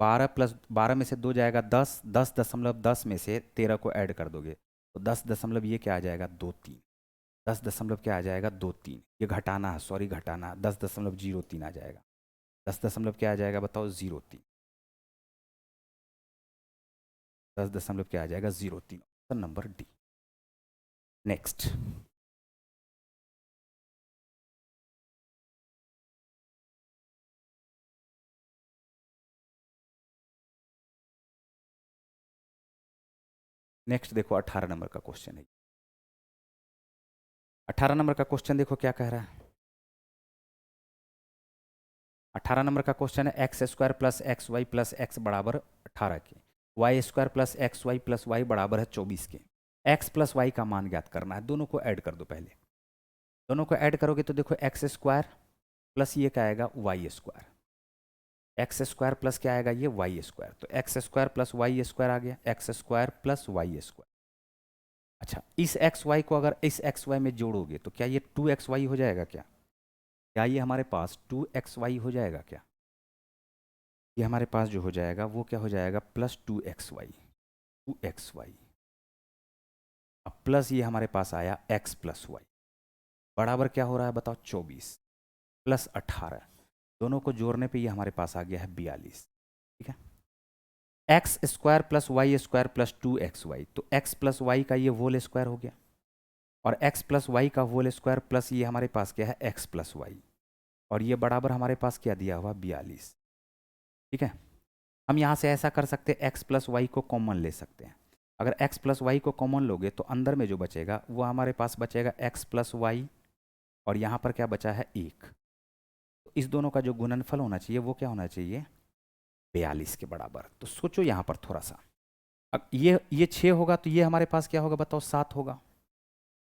12 प्लस 12 में से 2 जाएगा 10, 10.10 में से 13 को ऐड कर दोगे तो 10 दशमलव ये क्या आ जाएगा? 23। 10 दशमलव क्या आ जाएगा? 23। ये घटाना है, सॉरी घटाना, 10.03 आ जाएगा। 10 दशमलव क्या आ जाएगा बताओ? 03। 10 दशमलव क्या आ जाएगा? 03। Option number D. Next. Next देखो 18 नंबर का क्वेश्चन है। 18 नंबर का क्वेश्चन देखो क्या कह रहा है। 18 नंबर का क्वेश्चन है x square plus x y plus x बराबर 18 के, y square plus x y plus y बराबर है 24 के। एक्स प्लस वाई का मान ज्ञात करना है। दोनों को ऐड कर दो पहले। दोनों को ऐड करोगे तो देखो एक्स स्क्वायर प्लस ये क्या आएगा? Y square. X square plus क्या आएगा? ये वाई स्क्वायर। तो x square plus y square आ गया, x square plus y square. अच्छा, इस एक्स वाई को अगर इस एक्स वाई में जोड़ोगे तो क्या ये 2xy हो जाएगा? क्या क्या ये हमारे पास 2xy हो जाएगा? क्या ये हमारे पास जो हो जाएगा वो क्या हो जाएगा? Plus 2xy। 2xy अब प्लस ये हमारे पास आया x प्लस वाई बराबर क्या हो रहा है बताओ? 24 प्लस 18। दोनों को जोड़ने पे ये हमारे पास आ गया है 42। ठीक है। X square plus y square plus 2xy, तो x प्लस वाई का ये होल स्क्वायर हो गया, और x प्लस वाई का होल स्क्वायर प्लस ये हमारे पास क्या है? x प्लस वाई, और ये बराबर हमारे पास क्या दिया हुआ? 42। ठीक है। हम यहाँ से ऐसा कर सकते हैं, एक्स प्लस वाई को कॉमन ले सकते हैं। अगर एक्स प्लस वाई को कॉमन लोगे तो अंदर में जो बचेगा वो हमारे पास बचेगा एक्स प्लस वाई, और यहाँ पर क्या बचा है? 1। तो इस दोनों का जो गुणनफल होना चाहिए वो क्या होना चाहिए? 42 के बराबर। तो सोचो यहाँ पर थोड़ा सा, अब ये 6 होगा तो ये हमारे पास क्या होगा बताओ? 7 होगा।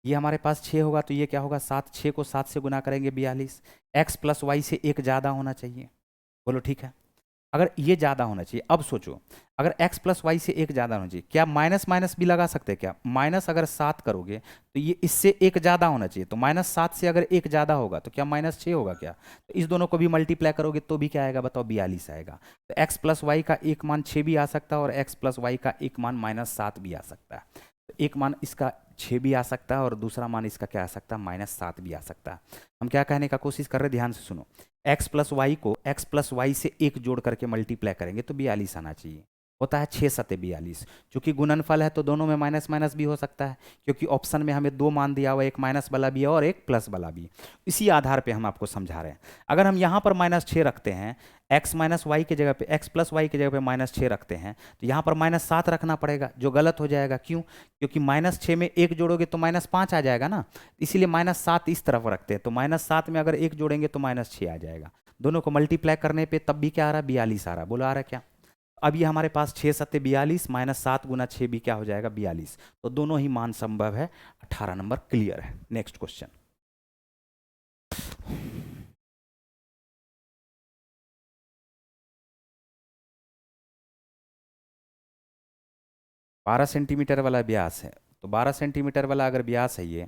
ये हमारे पास 6 होगा तो ये क्या होगा? 7। 6 को 7 से गुना करेंगे 42। एक्स प्लस वाई से 1 ज़्यादा होना चाहिए। बोलो ठीक है। अगर ये ज़्यादा होना चाहिए, अब सोचो अगर x प्लस वाई से 1 ज़्यादा होना चाहिए, क्या माइनस माइनस भी लगा सकते हैं? क्या माइनस अगर 7 करोगे तो ये इससे 1 ज़्यादा होना चाहिए, तो -7 से अगर 1 ज़्यादा होगा तो क्या -6 होगा? क्या तो इस दोनों को भी मल्टीप्लाई करोगे तो भी क्या आएगा बताओ? 42 आएगा। तो x प्लस वाई का एक मान 6 भी आ सकता है और x प्लस वाई का एक मान -7 भी आ सकता है। तो एक मान इसका 6 भी आ सकता है और दूसरा मान इसका क्या आ सकता है? -7 भी आ सकता है। हम क्या कहने का कोशिश कर रहे हैं, ध्यान से सुनो। x प्लस वाई को x प्लस वाई से 1 जोड़ करके मल्टीप्लाई करेंगे तो 42 आना चाहिए। होता है 6 सत्ते 42। चूंकि गुणनफल है तो दोनों में माइनस माइनस भी हो सकता है, क्योंकि ऑप्शन में हमें 2 मान दिया हुआ, एक माइनस वाला भी है और एक प्लस वाला भी। इसी आधार पे हम आपको समझा रहे हैं। अगर हम यहाँ पर -6 रखते हैं, x माइनस वाई की जगह पे, x प्लस वाई की जगह पे -6 रखते हैं, तो यहाँ पर -7 रखना पड़ेगा, जो गलत हो जाएगा। क्यों? क्योंकि -6 में 1 जोड़ोगे तो -5 आ जाएगा ना, इसीलिए -7 इस तरफ रखते हैं। तो -7 में अगर 1 जोड़ेंगे तो -6 आ जाएगा। दोनों को मल्टीप्लाई करने पे तब भी क्या आ रहा है? 42 आ रहा है। बोलो आ रहा है क्या? अब ये हमारे पास 6 सत्ते 42 -7 गुना 6 भी क्या हो जाएगा? 42। तो दोनों ही मान संभव है। 18 नंबर क्लियर है। Next question. 12 सेंटीमीटर वाला व्यास है, तो 12 सेंटीमीटर वाला अगर व्यास है ये,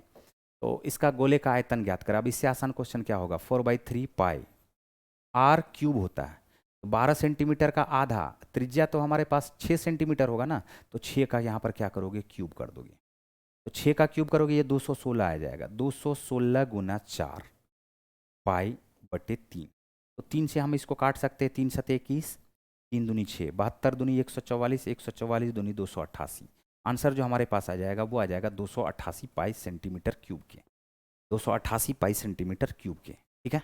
तो इसका गोले का आयतन ज्ञात करें। अब इससे आसान क्वेश्चन क्या होगा? 4/3 पाई आर क्यूब होता है। तो 12 सेंटीमीटर का आधा, त्रिज्या तो हमारे पास 6 सेंटीमीटर होगा ना, तो 6 का यहाँ पर क्या करोगे? क्यूब कर दोगे। तो 6 का क्यूब करोगे ये 216 आ जाएगा। 216 गुना 4 पाई बटे 3। तो 3 से हम इसको काट सकते हैं। 3 सत 21, 3 दूनी 6, 72 दूनी 144, 144 दूनी 288। आंसर जो हमारे पास आ जाएगा वो आ जाएगा 288 पाई सेंटीमीटर क्यूब के। 288 पाई सेंटीमीटर क्यूब के। ठीक है।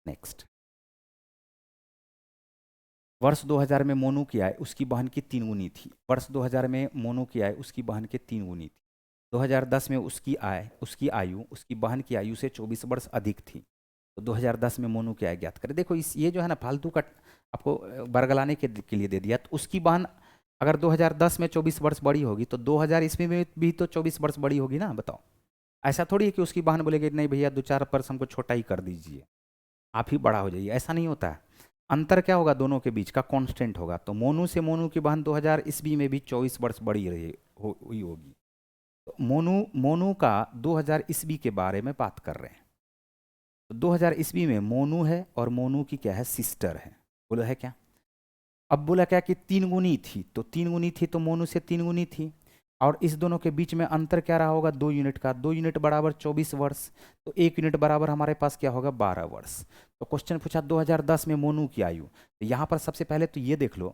नेक्स्ट। वर्ष 2000 में मोनू की आय उसकी बहन की 3 गुनी थी। वर्ष 2000 में मोनू की आय उसकी बहन के 3 गुनी थी। 2010 में उसकी आयु उसकी बहन की आयु से 24 वर्ष अधिक थी। तो 2010 में मोनू की आय ज्ञात करें। देखो इस ये जो है ना फालतू का आपको बरगलाने के लिए दे दिया। तो उसकी बहन अगर 2010 में 24 वर्ष बड़ी होगी तो 2000 ईस्वी में भी तो 24 वर्ष बड़ी होगी ना, बताओ। ऐसा थोड़ी है कि उसकी बहन बोलेगी नहीं भैया 2-4 वर्ष हमको छोटा ही कर दीजिए, आप ही बड़ा हो जाइए, ऐसा नहीं होता है। अंतर क्या होगा दोनों के बीच का, कांस्टेंट होगा। तो मोनू से मोनू की बहन 2000 ईस्वी में भी 24 वर्ष बड़ी हुई होगी। तो मोनू मोनू का 2000 ईस्वी के बारे में बात कर रहे हैं। तो 2000 ईस्वी में मोनू है और मोनू की क्या है, सिस्टर है। बोलो है क्या। अब बोला क्या कि 3 गुनी थी, तो 3 गुनी थी तो मोनू से 3 गुनी थी। और इस दोनों के बीच में अंतर क्या रहा होगा, 2 यूनिट का। 2 यूनिट बराबर 24 वर्ष, तो 1 यूनिट बराबर हमारे पास क्या होगा, 12 वर्ष। तो क्वेश्चन पूछा 2010 में मोनू की आयु। तो यहाँ पर सबसे पहले तो ये देख लो,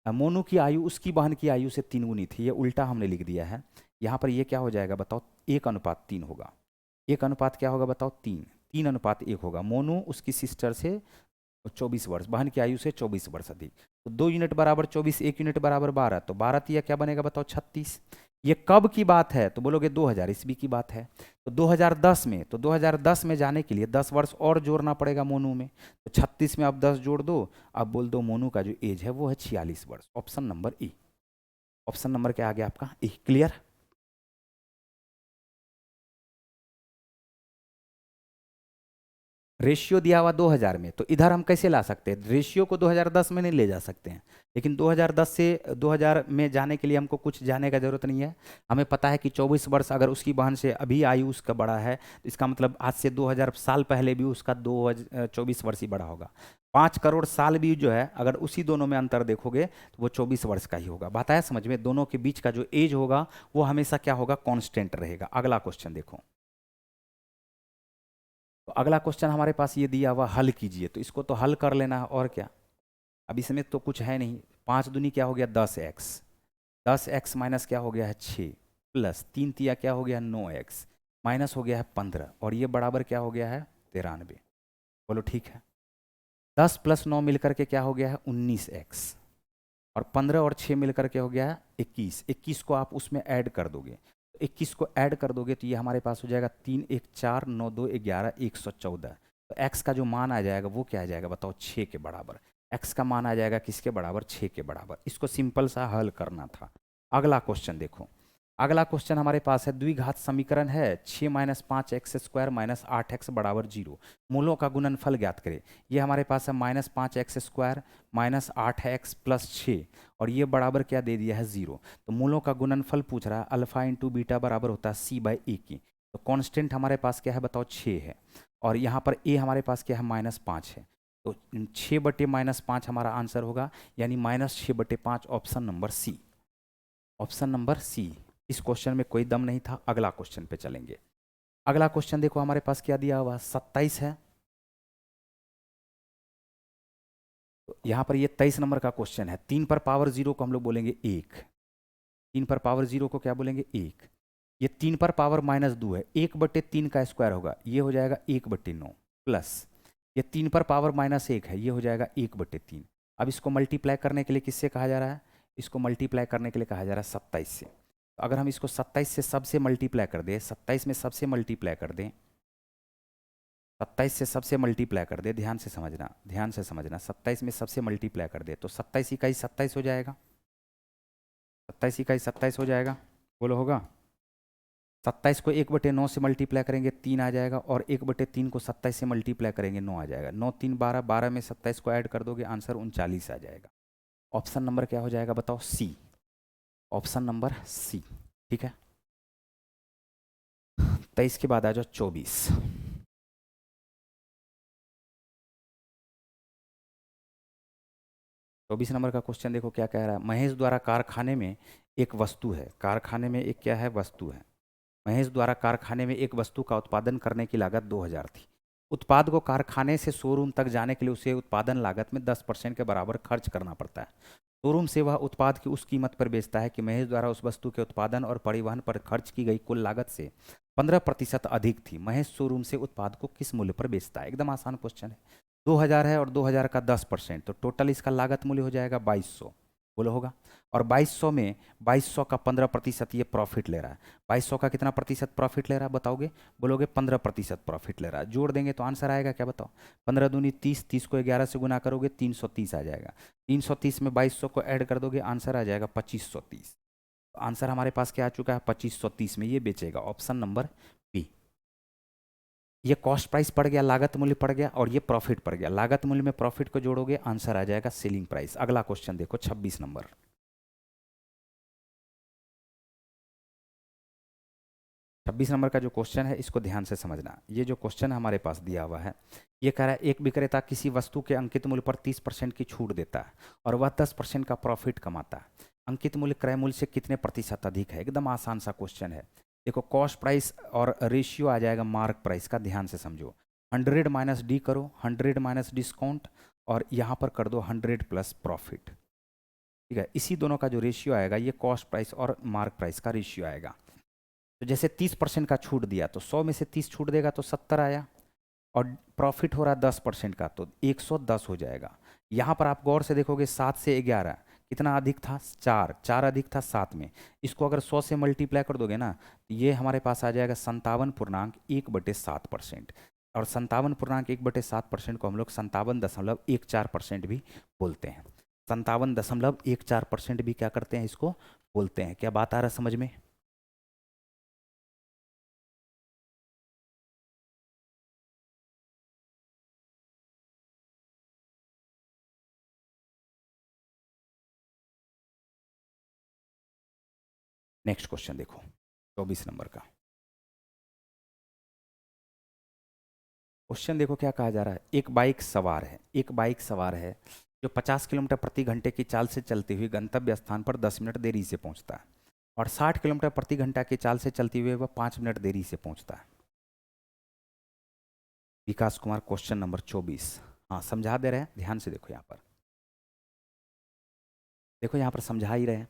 मोनू की आयु उसकी बहन की आयु से 3 गुनी थी, ये उल्टा हमने लिख दिया है। यहाँ पर ये क्या हो जाएगा बताओ, 1:3 होगा। 1 अनुपात क्या होगा बताओ, 3। 3:1 होगा। मोनू उसकी सिस्टर से 24 वर्ष, बहन की आयु से 24 वर्ष अधिक। तो 2 यूनिट बराबर 24, 1 यूनिट बराबर 12, तो 12 तिया क्या बनेगा बताओ, 36। ये कब की बात है, तो बोलोगे 2000 ईस्वी की बात है। तो 2010 में, तो 2010 में जाने के लिए 10 वर्ष और जोड़ना पड़ेगा मोनू में। तो 36 में अब 10 जोड़ दो, अब बोल दो मोनू का जो एज है वो है 46 वर्ष। ऑप्शन नंबर ई। ऑप्शन नंबर क्या आ गया आपका, ई। क्लियर। रेशियो दिया हुआ 2000 में, तो इधर हम कैसे ला सकते हैं, रेशियो को 2010 में नहीं ले जा सकते हैं। लेकिन 2010 से 2000 में जाने के लिए हमको कुछ जाने का जरूरत नहीं है। हमें पता है कि 24 वर्ष अगर उसकी बहन से अभी आयु उसका बड़ा है, तो इसका मतलब आज से 2000 साल पहले भी उसका 24 वर्ष ही बड़ा होगा। 5 करोड़ साल भी जो है अगर उसी दोनों में अंतर देखोगे तो वो 24 वर्ष का ही होगा। बात आया समझ में, दोनों के बीच का जो एज होगा वो हमेशा क्या होगा, कॉन्स्टेंट रहेगा। अगला क्वेश्चन देखो। तो अगला क्वेश्चन हमारे पास ये दिया हुआ, हल कीजिए। तो इसको तो हल कर लेना है और क्या। अब इसमें तो कुछ है नहीं। 5 दूनी क्या हो गया, 10x। 10x माइनस क्या हो गया है, 6, प्लस 3 तिया क्या हो गया, 9x, माइनस हो गया है 15, और ये बराबर क्या हो गया है, 93। बोलो ठीक है। 10 + 9 मिलकर के क्या हो गया है, 19x, और 15 और 6 मिलकर के हो गया है 21। 21 को आप उसमें ऐड कर दोगे, 21 को ऐड कर दोगे तो ये हमारे पास हो जाएगा 3 1 4 9 2 11 114। तो x का जो मान आ जाएगा वो क्या आ जाएगा बताओ, 6 के बराबर। x का मान आ जाएगा किसके बराबर, 6 के बराबर। इसको सिंपल सा हल करना था। अगला क्वेश्चन देखो। अगला क्वेश्चन हमारे पास है, द्विघात समीकरण है 6 - 5x² - 8x = 0। मूलों का गुणनफल ज्ञात करें। ये हमारे पास है -5x² - 8x + 6, और ये बराबर क्या दे दिया है, 0। तो मूलों का गुणनफल पूछ रहा है, अल्फा इंटू बीटा बराबर होता है c/a की। तो कांस्टेंट हमारे पास क्या है बताओ, 6 है। और यहाँ पर a हमारे पास क्या है, -5 है। तो 6/-5 हमारा आंसर होगा, यानी -6/5, option number C. Option number C. इस क्वेश्चन में कोई दम नहीं था। अगला क्वेश्चन पे चलेंगे। अगला क्वेश्चन देखो हमारे पास क्या दिया हुआ, 27 है। तो यहाँ पर ये 23 नंबर का क्वेश्चन है। 3 पर पावर 0 को हम लोग बोलेंगे 1। 3 पर पावर 0 को क्या बोलेंगे, 1। ये 3 पर पावर -2 है, 1/3 का स्क्वायर होगा, ये हो जाएगा 1/9, प्लस ये 3 पर पावर -1 है, ये हो जाएगा 1/3। अब इसको मल्टीप्लाई करने के लिए किससे कहा जा रहा है, इसको मल्टीप्लाई करने के लिए कहा जा रहा है 27 से। तो अगर हम इसको 27 से सबसे मल्टीप्लाई कर दें, 27 में सबसे मल्टीप्लाई कर दें, 27 से सबसे मल्टीप्लाई कर दे, ध्यान से समझना, ध्यान से समझना। 27 में सबसे मल्टीप्लाई कर दे तो 27 इकाई 27 हो जाएगा। 27 इकाई 27 हो जाएगा, बोलो होगा। 27 को 1/9 से मल्टीप्लाई करेंगे 3 आ जाएगा, और 1/3 को 27 से मल्टीप्लाई करेंगे 9 आ जाएगा। 9 3 12, 12 में 27 को ऐड कर दोगे, आंसर 39 आ जाएगा। ऑप्शन नंबर क्या हो जाएगा बताओ, सी। ऑप्शन नंबर सी। ठीक है। 23 के बाद आ जाओ 24। 24 नंबर का क्वेश्चन देखो क्या कह रहा है। महेश द्वारा कारखाने में एक वस्तु है, कारखाने में एक क्या है, वस्तु है। महेश द्वारा कारखाने में एक वस्तु का उत्पादन करने की लागत 2000 थी। उत्पाद को कारखाने से शोरूम तक जाने के लिए उसे उत्पादन लागत में 10% के बराबर खर्च करना पड़ता है। शोरूम से वह उत्पाद की उस कीमत पर बेचता है कि महेश द्वारा उस वस्तु के उत्पादन और परिवहन पर खर्च की गई कुल लागत से 15% अधिक थी। महेश शोरूम से उत्पाद को किस मूल्य पर बेचता है। एकदम आसान क्वेश्चन है। 2000 है और 2000 का 10%, तो टोटल इसका लागत मूल्य हो जाएगा 2200, बोलो होगा। और 2200 में 2200 का 15% ये प्रॉफिट ले रहा है। 2200 का कितना प्रतिशत प्रॉफिट ले रहा है बताओगे? बोलोगे 15% प्रॉफिट ले रहा है। जोड़ देंगे तो आंसर आएगा क्या बताओ? 15 दूनी 30, 30 को 11 से गुना करोगे 330 आ जाएगा। 330 में 2200 को ऐड कर दोगे, आंसर आ जाएगा 2530। आंसर हमारे पास क्या आ चुका है? 2530 में ये बेचेगा, ऑप्शन नंबर बी। ये कॉस्ट प्राइस पड़ गया, लागत मूल्य पड़ गया, और ये प्रॉफिट पड़ गया। लागत मूल्य में प्रॉफिट को जोड़ोगे, आंसर आ जाएगा सेलिंग प्राइस। अगला क्वेश्चन देखो 26 नंबर। 26 नंबर का जो क्वेश्चन है इसको ध्यान से समझना। ये जो क्वेश्चन हमारे पास दिया हुआ है, ये कह रहा है एक विक्रेता किसी वस्तु के अंकित मूल्य पर 30% की छूट देता है और वह 10% का प्रॉफिट कमाता है। अंकित मूल्य क्रय मूल्य से कितने प्रतिशत अधिक है? एकदम आसान सा क्वेश्चन है। देखो कॉस्ट प्राइस और रेशियो आ जाएगा मार्क प्राइस का, ध्यान से समझो। 100 माइनस डी करो, 100 माइनस डिस्काउंट, और यहाँ पर कर दो 100 प्लस प्रॉफिट। ठीक है, इसी दोनों का जो रेशियो आएगा ये कॉस्ट प्राइस और मार्क प्राइस का रेशियो आएगा। तो जैसे 30% का छूट दिया तो 100 में से 30 छूट देगा तो 70 आया, और प्रॉफिट हो रहा है 10% का तो 110 हो जाएगा। यहाँ पर आप गौर से देखोगे 7 से 11 कितना अधिक था? 4, 4 अधिक था 7 में। इसको अगर 100 से मल्टीप्लाई कर दोगे ना तो ये हमारे पास आ जाएगा 57.1/7%। और 57.1/7% को हम लोग 57.14% भी बोलते हैं। 57.14% भी क्या करते हैं? इसको बोलते हैं। क्या बात आ रहा है समझ में? नेक्स्ट क्वेश्चन देखो 24 नंबर का क्वेश्चन। देखो क्या कहा जा रहा है। एक बाइक सवार है, एक बाइक सवार है जो 50 किलोमीटर प्रति घंटे की चाल से चलते हुए गंतव्य स्थान पर 10 मिनट देरी से पहुंचता है, और 60 किलोमीटर प्रति घंटा की चाल से चलते हुए वह 5 मिनट देरी से पहुंचता है। विकास कुमार, क्वेश्चन नंबर 24। हाँ समझा दे रहे हैं, ध्यान से देखो यहाँ पर। देखो यहाँ पर समझा ही रहे हैं।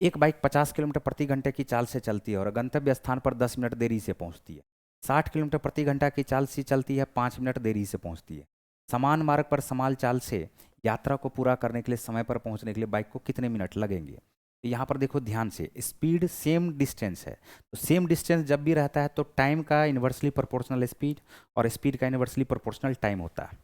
एक बाइक 50 किलोमीटर प्रति घंटे की चाल से चलती है और गंतव्य स्थान पर 10 मिनट देरी से पहुंचती है। 60 किलोमीटर प्रति घंटा की चाल से चलती है, 5 मिनट देरी से पहुंचती है। समान मार्ग पर समान चाल से यात्रा को पूरा करने के लिए, समय पर पहुंचने के लिए बाइक को कितने मिनट लगेंगे? तो यहाँ पर देखो ध्यान से, स्पीड सेम डिस्टेंस है, तो सेम डिस्टेंस जब भी रहता है तो टाइम का इन्वर्सली प्रोपोर्शनल स्पीड और स्पीड का इन्वर्सली प्रोपोर्शनल टाइम होता है।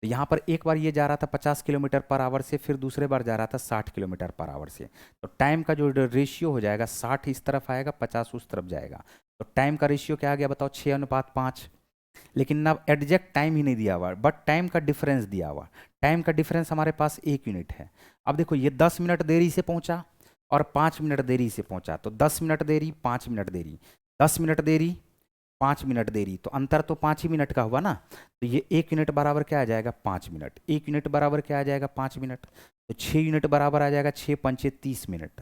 तो यहाँ पर एक बार ये जा रहा था 50 किलोमीटर पर आवर से, फिर दूसरे बार जा रहा था 60 किलोमीटर पर आवर से। तो टाइम का जो रेशियो हो जाएगा, 60 इस तरफ आएगा, 50 उस तरफ जाएगा। तो टाइम का रेशियो क्या आ गया बताओ? 6:5। लेकिन ना एग्जैक्ट टाइम ही नहीं दिया हुआ, बट टाइम का डिफरेंस दिया हुआ। टाइम का डिफरेंस हमारे पास 1 यूनिट है। अब देखो ये 10 मिनट देरी से पहुंचा और 5 मिनट देरी से पहुंचा, तो 10 मिनट देरी, 5 मिनट देरी, 10 मिनट देरी, 5 मिनट देरी, तो अंतर तो 5 ही मिनट का हुआ ना। तो ये 1 यूनिट बराबर क्या आ जाएगा? 5 मिनट। 1 यूनिट बराबर क्या आ जाएगा? 5 मिनट। तो 6 यूनिट बराबर आ जाएगा 6×5 = 30 मिनट।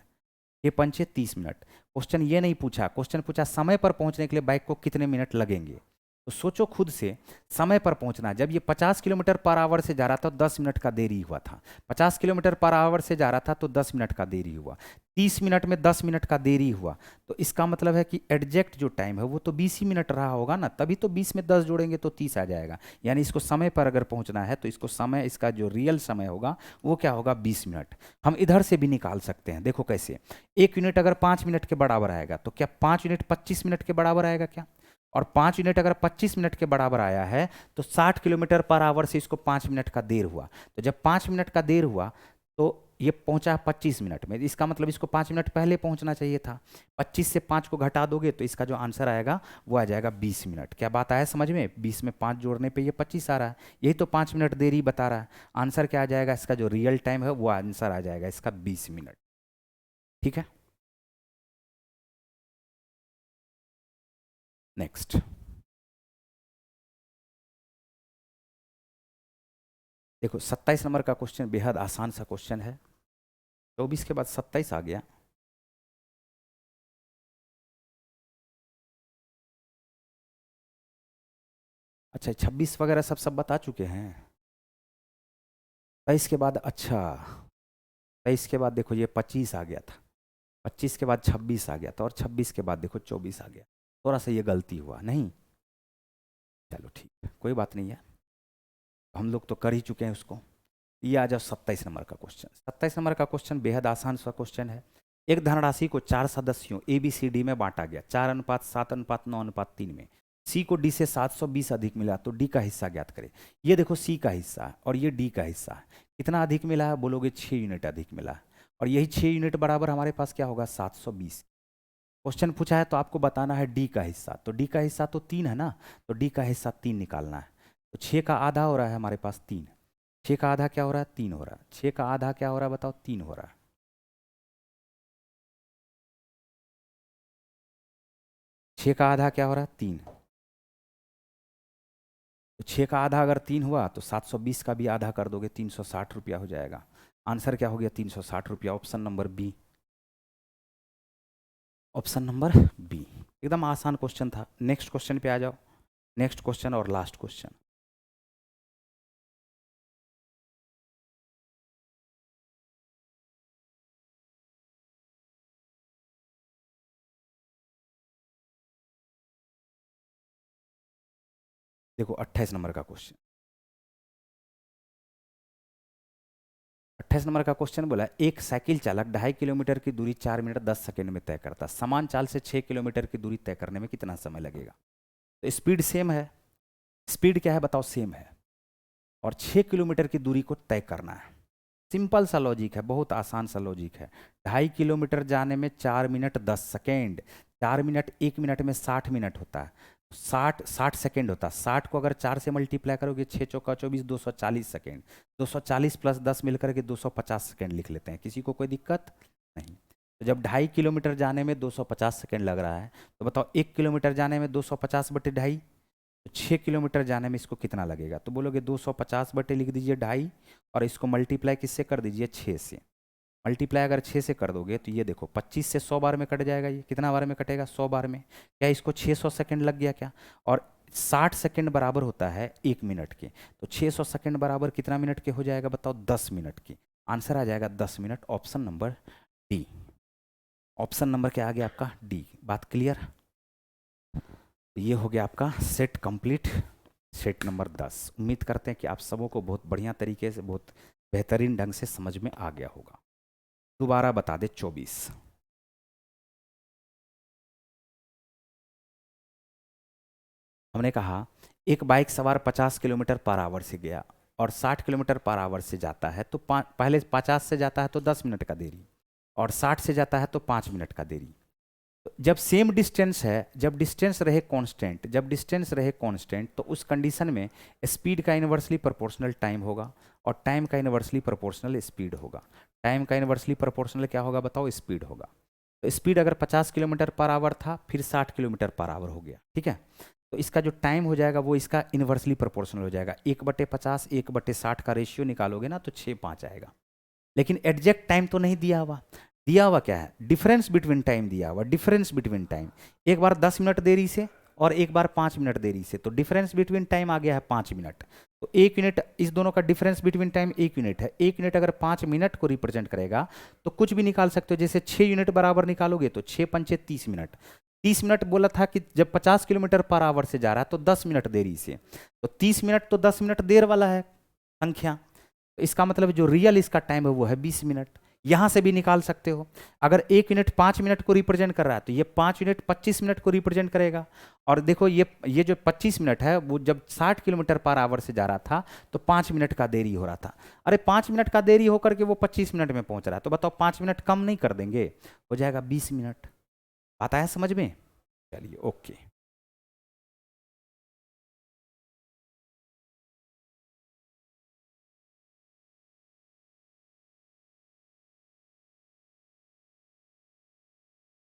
6×5 = 30 मिनट। क्वेश्चन ये नहीं पूछा, क्वेश्चन पूछा समय पर पहुंचने के लिए बाइक को कितने मिनट लगेंगे। तो सोचो खुद से, समय पर पहुंचना, जब ये 50 किलोमीटर पर आवर से जा रहा था तो 10 मिनट का देरी हुआ था। 50 किलोमीटर पर आवर से जा रहा था तो 10 मिनट का देरी हुआ। 30 मिनट में 10 मिनट का देरी हुआ, तो इसका मतलब है कि एग्जैक्ट जो टाइम है वो तो 20 ही मिनट रहा होगा ना, तभी तो 20 में 10 जोड़ेंगे तो 30 आ जाएगा। यानी इसको समय पर अगर पहुंचना है तो इसको समय, इसका जो रियल समय होगा वो क्या होगा? 20 मिनट। हम इधर से भी निकाल सकते हैं, देखो कैसे। 1 यूनिट अगर 5 मिनट के बराबर आएगा तो क्या 5 यूनिट 25 मिनट के बराबर आएगा क्या? और 5 यूनिट अगर 25 मिनट के बराबर आया है तो 60 किलोमीटर पर आवर से इसको 5 मिनट का देर हुआ। तो जब 5 मिनट का देर हुआ तो ये पहुंचा 25 मिनट में, इसका मतलब इसको 5 मिनट पहले पहुंचना चाहिए था। 25 से 5 को घटा दोगे तो इसका जो आंसर आएगा वो आ जाएगा 20 मिनट। क्या बात आया समझ में? 20 में 5 जोड़ने पे ये 25 आ रहा है, यही तो 5 मिनट देरी बता रहा है। आंसर क्या आ जाएगा? इसका जो रियल टाइम है वो आंसर आ जाएगा इसका 20 मिनट। ठीक है, नेक्स्ट। देखो 27 नंबर का क्वेश्चन बेहद आसान सा क्वेश्चन है। 24 के बाद 27 आ गया। अच्छा 26 वगैरह सब सब बता चुके हैं। 23 के बाद, अच्छा 23 के बाद देखो ये 25 आ गया था, 25 के बाद 26 आ गया था, और 26 के बाद देखो 24 आ गया। थोड़ा सा ये गलती हुआ नहीं, चलो ठीक है कोई बात नहीं है। हम लोग तो कर ही चुके हैं उसको। ये आ जाओ 27 नंबर का क्वेश्चन। 27 नंबर का क्वेश्चन बेहद आसान सा क्वेश्चन है। एक धनराशि को 4 सदस्यों ए बी सी डी में बांटा गया, 4:7:9:3 में। सी को डी से 720 अधिक मिला तो डी का हिस्सा ज्ञात करें। ये देखो सी का हिस्सा है और ये डी का हिस्सा है। कितना अधिक मिला है? बोलोगे 6 यूनिट अधिक मिला है। और यही 6 यूनिट बराबर हमारे पास क्या होगा? 720। क्वेश्चन पूछा है तो आपको बताना है डी का हिस्सा। तो डी का हिस्सा तो 3 है ना, तो डी का हिस्सा 3 निकालना है। तो 6 का आधा हो रहा है हमारे पास 3। 6 का आधा क्या हो रहा है? 3 हो रहा है। 6 का आधा क्या हो रहा है बताओ? 3 हो रहा है। 6 का आधा क्या हो रहा है? 3। तो 6 का आधा अगर 3 हुआ तो 720 का भी आधा कर दोगे, 360 रुपया हो जाएगा। आंसर क्या हो गया? 360 रुपया। Option number B. Option number B. एकदम आसान क्वेश्चन था। नेक्स्ट क्वेश्चन पे आ जाओ। नेक्स्ट क्वेश्चन और लास्ट क्वेश्चन। देखो 28 नंबर का क्वेश्चन। 28 नंबर का क्वेश्चन बोला एक साइकिल चालक 2.5 किलोमीटर की दूरी 4 मिनट 10 सेकंड में तय करता, समान चाल से 6 किलोमीटर की दूरी तय करने में कितना समय लगेगा? तो स्पीड सेम है। स्पीड क्या है बताओ? सेम है। और 6 किलोमीटर की दूरी को तय करना है। सिंपल सा लॉजिक है, बहुत आसान सा लॉजिक है। 2.5 किलोमीटर जाने में 4 मिनट 10 सेकेंड। 4 मिनट 1 मिनट में 60 मिनट होता है। 60 सेकेंड होता है। 60 को अगर 4 से मल्टीप्लाई करोगे 6 चौका 24, 240 सेकेंड। 240 प्लस 10 मिलकर के 250 सेकेंड लिख लेते हैं। किसी को कोई दिक्कत नहीं। तो जब 2.5 किलोमीटर जाने में 250 सेकेंड लग रहा है तो बताओ 1 किलोमीटर जाने में 250 बटे 2.5, तो 6 किलोमीटर जाने में इसको कितना लगेगा? तो बोलोगे 250 बटे लिख दीजिए 2.5 और इसको मल्टीप्लाई किससे कर दीजिए? 6 से। मल्टीप्लाई अगर 6 से कर दोगे तो ये देखो 25 से 100 बार में कट जाएगा। ये कितना बार में कटेगा? 100 बार में। क्या इसको 600 सेकंड लग गया क्या? और 60 सेकंड बराबर होता है 1 मिनट के। तो 600 सेकंड बराबर कितना मिनट के हो जाएगा बताओ? 10 मिनट के। आंसर आ जाएगा 10 minute. Option number D. Option number क्या आ गया आपका? डी। बात क्लियर? ये हो गया आपका सेट कंप्लीट। Set number 10। उम्मीद करते हैं कि आप सबों को बहुत बढ़िया तरीके से, बहुत बेहतरीन ढंग से समझ में आ गया होगा। दोबारा बता दे 24। हमने कहा एक बाइक सवार 50 किलोमीटर पर आवर से गया और 60 किलोमीटर पर आवर से जाता है तो पहले 50 से जाता है तो 10 मिनट का देरी, और 60 से जाता है तो 5 मिनट का देरी। जब सेम डिस्टेंस है, जब डिस्टेंस रहे कांस्टेंट, जब डिस्टेंस रहे कांस्टेंट तो उस कंडीशन में स्पीड का इनवर्सली प्रोपोर्शनल टाइम होगा और टाइम का इनवर्सली प्रोपोर्शनल स्पीड होगा। टाइम का इनवर्सली प्रोपोर्शनल क्या होगा बताओ? स्पीड होगा। तो स्पीड अगर 50 किलोमीटर पर आवर था फिर 60 किलोमीटर पर आवर हो गया, ठीक है। तो इसका जो टाइम हो जाएगा वो इसका इनवर्सली प्रोपोर्शनल हो जाएगा। 1/50 1/60 का रेशियो निकालोगे ना तो 6:5 आएगा। लेकिन एग्जैक्ट टाइम तो नहीं दिया हुआ। दिया हुआ क्या है? डिफरेंस बिटवीन टाइम दिया हुआ। डिफरेंस बिटवीन टाइम, एक बार 10 मिनट देरी से और एक बार 5 मिनट देरी से, तो डिफरेंस बिटवीन टाइम आ गया है 5 मिनट। तो 1 यूनिट, इस दोनों का डिफरेंस बिटवीन टाइम 1 यूनिट है। 1 यूनिट अगर 5 मिनट को रिप्रेजेंट करेगा तो कुछ भी निकाल सकते हो। जैसे 6 यूनिट बराबर निकालोगे तो 6 पंचे 30 मिनट। 30 मिनट बोला था कि जब 50 किलोमीटर पर आवर से जा रहा है तो 10 मिनट देरी से, तो 30 मिनट तो 10 मिनट देर वाला है संख्या। तो इसका मतलब जो रियल इसका टाइम है वो है 20 मिनट। यहां से भी निकाल सकते हो। अगर 1 यूनिट 5 मिनट को रिप्रेजेंट कर रहा है तो ये 5 यूनिट 25 मिनट को रिप्रेजेंट करेगा। और देखो ये जो 25 मिनट है वो जब 60 किलोमीटर पर आवर से जा रहा था तो 5 मिनट का देरी हो रहा था। अरे 5 मिनट का देरी होकर के वो 25 मिनट में पहुंच रहा है, तो बताओ 5 मिनट कम नहीं कर देंगे? हो जाएगा 20 मिनट। आता है समझ में? चलिए ओके।